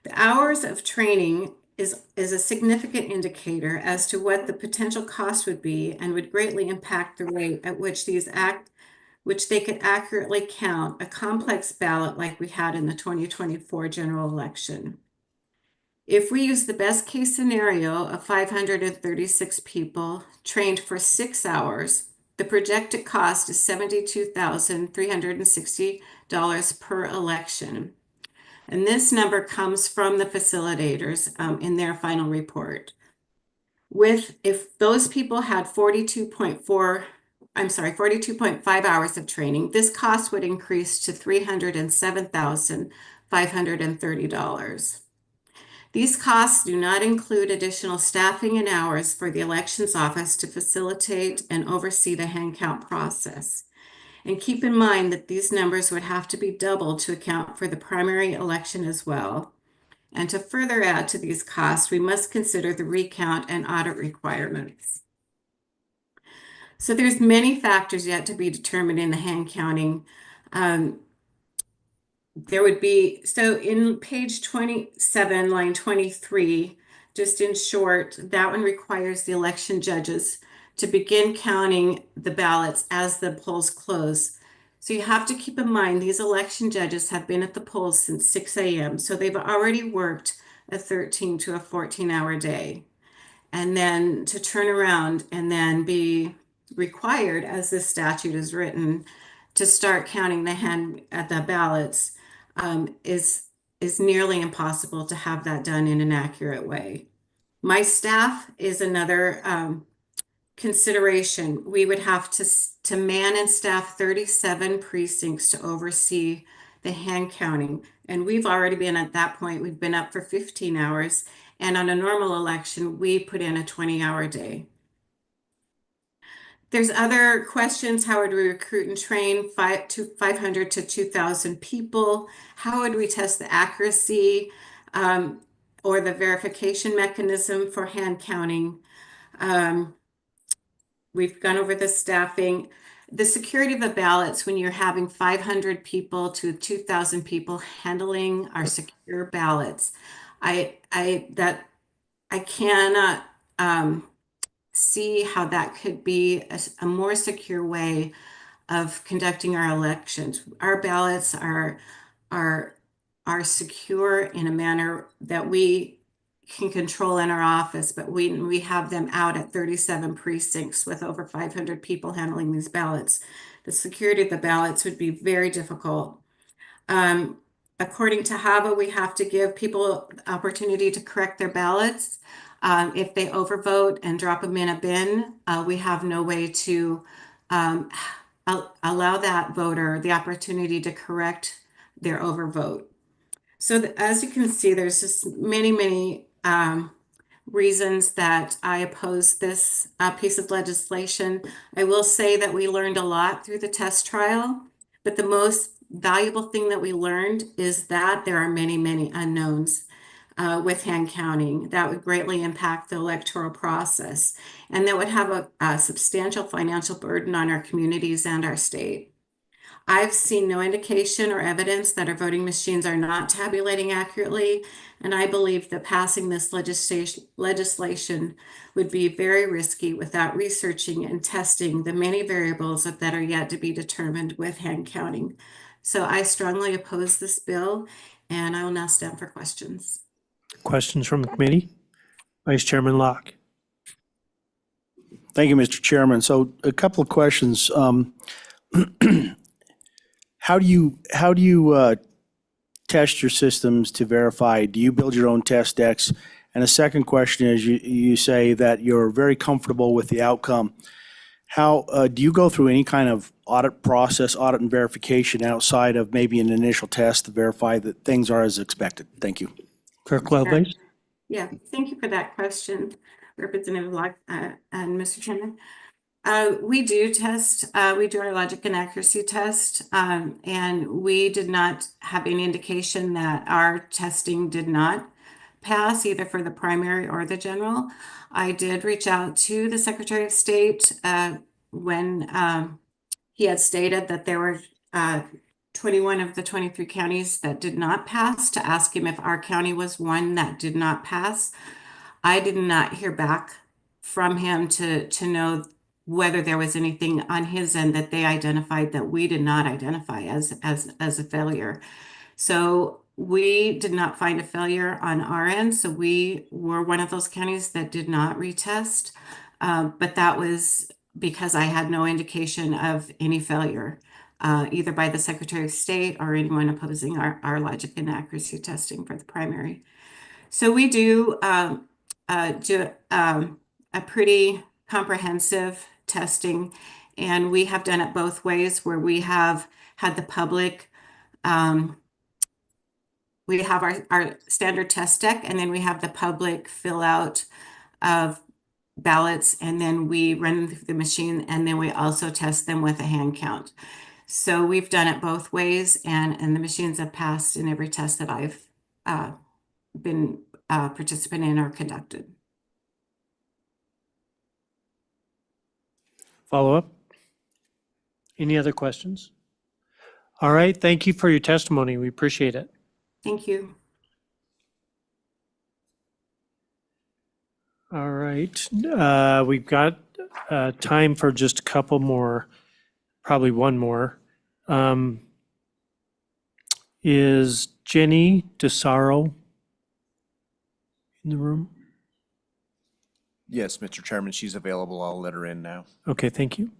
The hours of training is a significant indicator as to what the potential cost would be and would greatly impact the rate at which they could accurately count a complex ballot like we had in the 2024 general election. If we use the best case scenario of 536 people trained for 6 hours, the projected cost is $72,360 per election. And this number comes from the facilitators in their final report. If those people had 42.5 hours of training, this cost would increase to $307,530. These costs do not include additional staffing and hours for the elections office to facilitate and oversee the hand count process. And keep in mind that these numbers would have to be doubled to account for the primary election as well. And to further add to these costs, we must consider the recount and audit requirements. So there's many factors yet to be determined in the hand counting. There would be, so in page 27, line 23, just in short, that one requires the election judges to begin counting the ballots as the polls close. So you have to keep in mind, these election judges have been at the polls since 6 a.m. So they've already worked a 13 to a 14-hour day. And then to turn around and then be required, as this statute is written, to start counting the ballots is nearly impossible to have that done in an accurate way. My staff is another consideration. We would have to man and staff 37 precincts to oversee the hand counting. And we've already been at that point, we've been up for 15 hours. And on a normal election, we put in a 20-hour day. There's other questions. How would we recruit and train 500 to 2,000 people? How would we test the accuracy or the verification mechanism for hand counting? We've gone over the staffing. The security of the ballots, when you're having 500 people to 2,000 people handling our secure ballots, I cannot see how that could be a more secure way of conducting our elections. Our ballots are secure in a manner that we can control in our office, but we have them out at 37 precincts with over 500 people handling these ballots. The security of the ballots would be very difficult. According to HAVA, we have to give people opportunity to correct their ballots. If they overvote and drop them in a bin, we have no way to allow that voter the opportunity to correct their overvote. So as you can see, there's just many reasons that I oppose this piece of legislation. I will say that we learned a lot through the test trial, but the most valuable thing that we learned is that there are many unknowns with hand counting that would greatly impact the electoral process, and that would have a substantial financial burden on our communities and our state. I've seen no indication or evidence that our voting machines are not tabulating accurately, and I believe that passing this legislation would be very risky without researching and testing the many variables that are yet to be determined with hand counting. So I strongly oppose this bill, and I will now stand for questions. Questions from the committee? Vice Chairman Locke. Thank you, Mr. Chairman. So a couple of questions. How do you test your systems to verify? Do you build your own test decks? And the second question is, you say that you're very comfortable with the outcome. How do you go through any kind of audit process, audit and verification outside of maybe an initial test to verify that things are as expected? Thank you. Clerk Lovelace. Yeah, thank you for that question, Representative Locke and Mr. Chairman. We do test, we do our logic and accuracy test, and we did not have any indication that our testing did not pass either for the primary or the general. I did reach out to the Secretary of State when he had stated that there were 21 of the 23 counties that did not pass, to ask him if our county was one that did not pass. I did not hear back from him to know whether there was anything on his end that they identified that we did not identify as a failure. So we did not find a failure on our end. So we were one of those counties that did not retest, but that was because I had no indication of any failure, either by the Secretary of State or anyone opposing our logic and accuracy testing for the primary. So we do a pretty comprehensive testing, and we have done it both ways, where we have had the public, we have our standard test deck, and then we have the public fill out of ballots, and then we run them through the machine, and then we also test them with a hand count. So we've done it both ways, and the machines have passed in every test that I've been a participant in or conducted. Follow up? Any other questions? All right, thank you for your testimony. We appreciate it. Thank you. All right, we've got time for just a couple more, probably one more. Is Jenny DeSaro in the room? Yes, Mr. Chairman, she's available. I'll let her in now. Okay, thank you.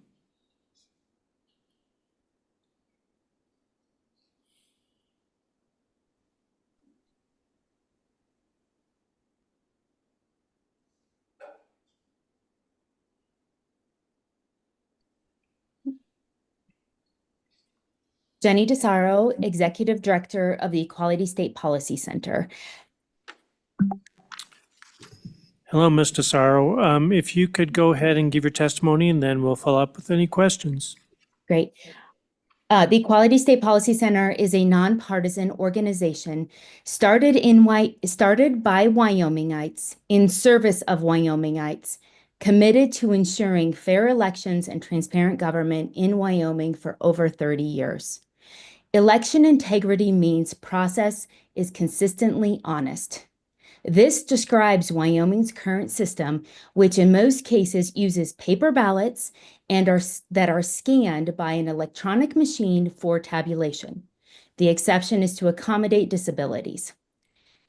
Jenny DeSaro, Executive Director of the Equality State Policy Center. Hello, Ms. DeSaro. If you could go ahead and give your testimony, and then we'll follow up with any questions. Great. The Equality State Policy Center is a nonpartisan organization started by Wyomingites in service of Wyomingites, committed to ensuring fair elections and transparent government in Wyoming for over 30 years. Election integrity means process is consistently honest. This describes Wyoming's current system, which in most cases uses paper ballots and that are scanned by an electronic machine for tabulation. The exception is to accommodate disabilities.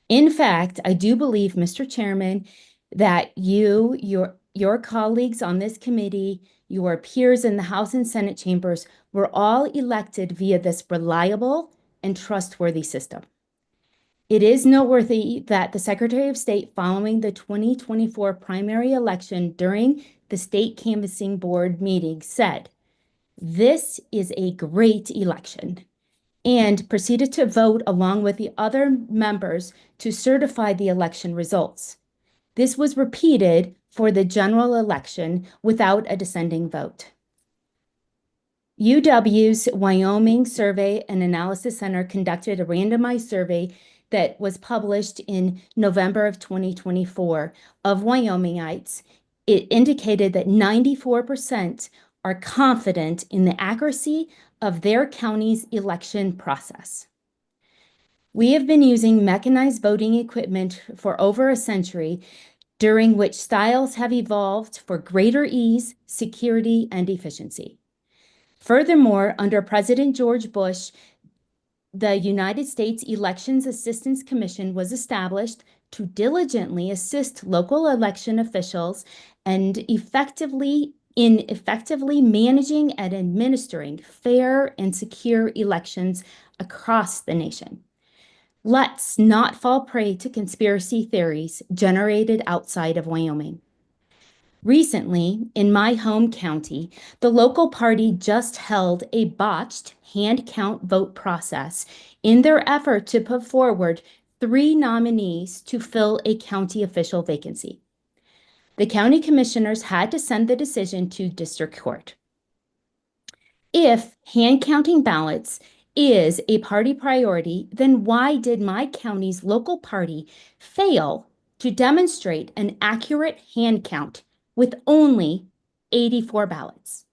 In fact, I do believe, Mr. Chairman, that your colleagues on this committee, your peers in the House and Senate chambers were all elected via this reliable and trustworthy system. It is noteworthy that the Secretary of State, following the 2024 primary election during the State Canvassing Board meeting, said, "This is a great election," and proceeded to vote along with the other members to certify the election results. This was repeated for the general election without a dissenting vote. UW's Wyoming Survey and Analysis Center conducted a randomized survey that was published in November of 2024 of Wyomingites. It indicated that 94% are confident in the accuracy of their county's election process. We have been using mechanized voting equipment for over a century, during which styles have evolved for greater ease, security, and efficiency. Furthermore, under President George Bush, the United States Elections Assistance Commission was established to diligently assist local election officials and effectively managing and administering fair and secure elections across the nation. Let's not fall prey to conspiracy theories generated outside of Wyoming. Recently, in my home county, the local party just held a botched hand count vote process in their effort to put forward 3 nominees to fill a county official vacancy. The county commissioners had to send the decision to district court. If hand counting ballots is a party priority, then why did my county's local party fail to demonstrate an accurate hand count with only 84 ballots?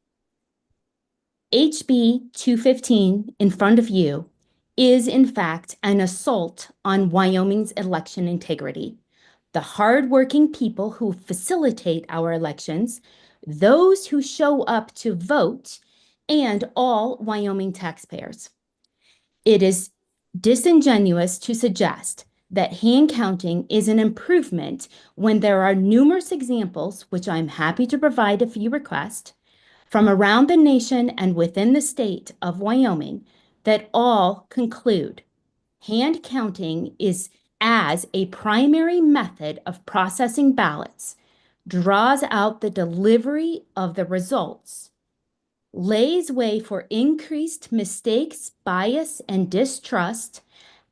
HB 215 in front of you is in fact an assault on Wyoming's election integrity. The hardworking people who facilitate our elections, those who show up to vote, and all Wyoming taxpayers. It is disingenuous to suggest that hand counting is an improvement when there are numerous examples, which I'm happy to provide if you request, from around the nation and within the state of Wyoming that all conclude hand counting is as a primary method of processing ballots, draws out the delivery of the results, lays way for increased mistakes, bias, and distrust,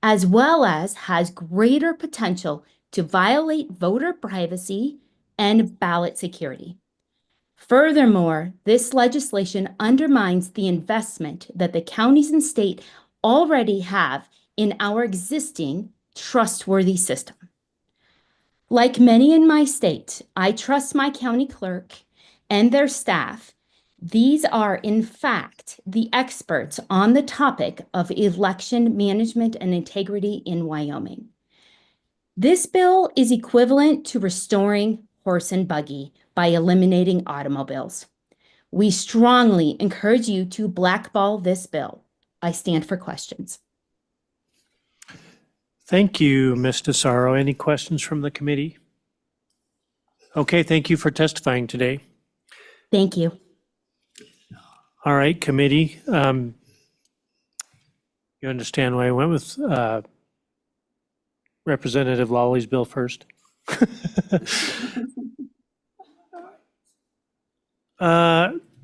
as well as has greater potential to violate voter privacy and ballot security. Furthermore, this legislation undermines the investment that the counties and state already have in our existing trustworthy system. Like many in my state, I trust my county clerk and their staff These are, in fact, the experts on the topic of election management and integrity in Wyoming. This bill is equivalent to restoring horse and buggy by eliminating automobiles. We strongly encourage you to blackball this bill. I stand for questions. Thank you, Ms. DeSaro. Any questions from the committee? Okay, thank you for testifying today. Thank you. All right, committee. You understand why I went with Representative Lawley's bill first?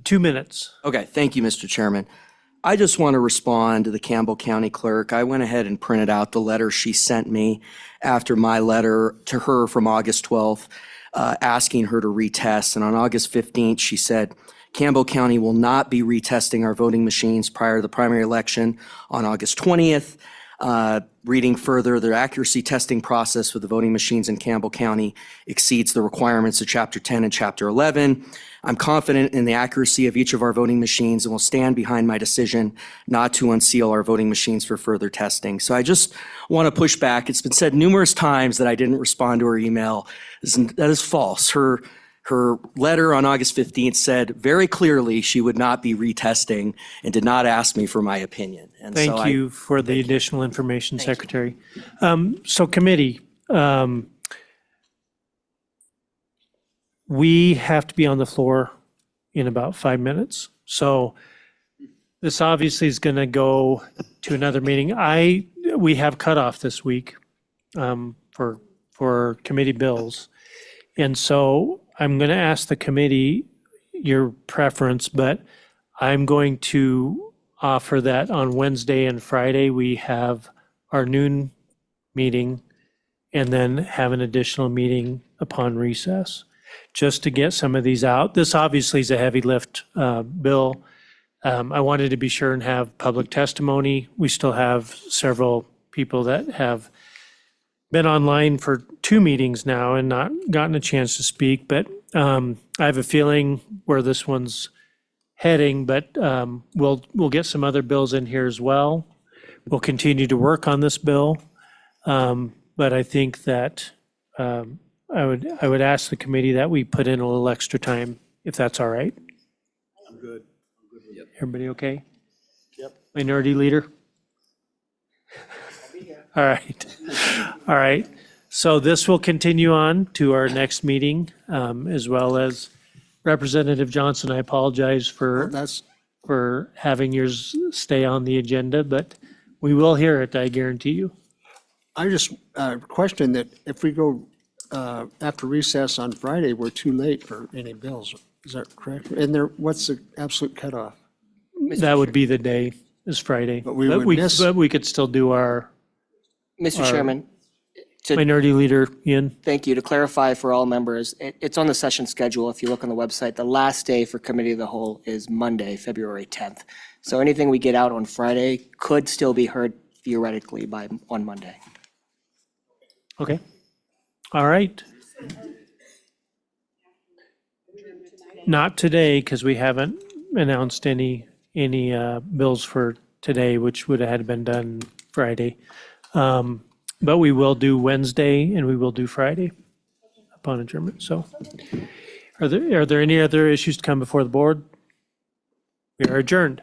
2 minutes. Okay, thank you, Mr. Chairman. I just want to respond to the Campbell County Clerk. I went ahead and printed out the letter she sent me after my letter to her from August 12th, asking her to retest. And on August 15th, she said, Campbell County will not be retesting our voting machines prior to the primary election on August 20th. Reading further, the accuracy testing process for the voting machines in Campbell County exceeds the requirements of Chapter 10 and Chapter 11. I'm confident in the accuracy of each of our voting machines and will stand behind my decision not to unseal our voting machines for further testing. So I just want to push back. It's been said numerous times that I didn't respond to her email. That is false. Her letter on August 15th said very clearly she would not be retesting and did not ask me for my opinion. And so Thank you for the additional information, Secretary. So committee, we have to be on the floor in about 5 minutes. So this obviously is going to go to another meeting. We have cutoff this week for committee bills. And so I'm going to ask the committee your preference, but I'm going to offer that on Wednesday and Friday. We have our noon meeting and then have an additional meeting upon recess, just to get some of these out. This obviously is a heavy lift bill. I wanted to be sure and have public testimony. We still have several people that have been online for 2 meetings now and not gotten a chance to speak, but I have a feeling where this one's heading, but we'll get some other bills in here as well. We'll continue to work on this bill, but I think that I would ask the committee that we put in a little extra time, if that's all right. I'm good. Everybody okay? Yep. Minority Leader? All right. All right. So this will continue on to our next meeting, as well as Representative Johnson. I apologize for having yours stay on the agenda, but we will hear it, I guarantee you. I just question that if we go after recess on Friday, we're too late for any bills. Is that correct? And what's the absolute cutoff? That would be the day, is Friday. But we would miss. But we could still do our Mr. Chairman, Minority Leader, Ian. thank you. To clarify for all members, it's on the session schedule. If you look on the website, the last day for Committee of the Whole is Monday, February 10th. So anything we get out on Friday could still be heard theoretically on Monday. Okay. All right. Not today, because we haven't announced any bills for today, which would have had been done Friday. But we will do Wednesday and we will do Friday upon adjournment. So are there any other issues to come before the board? We are adjourned.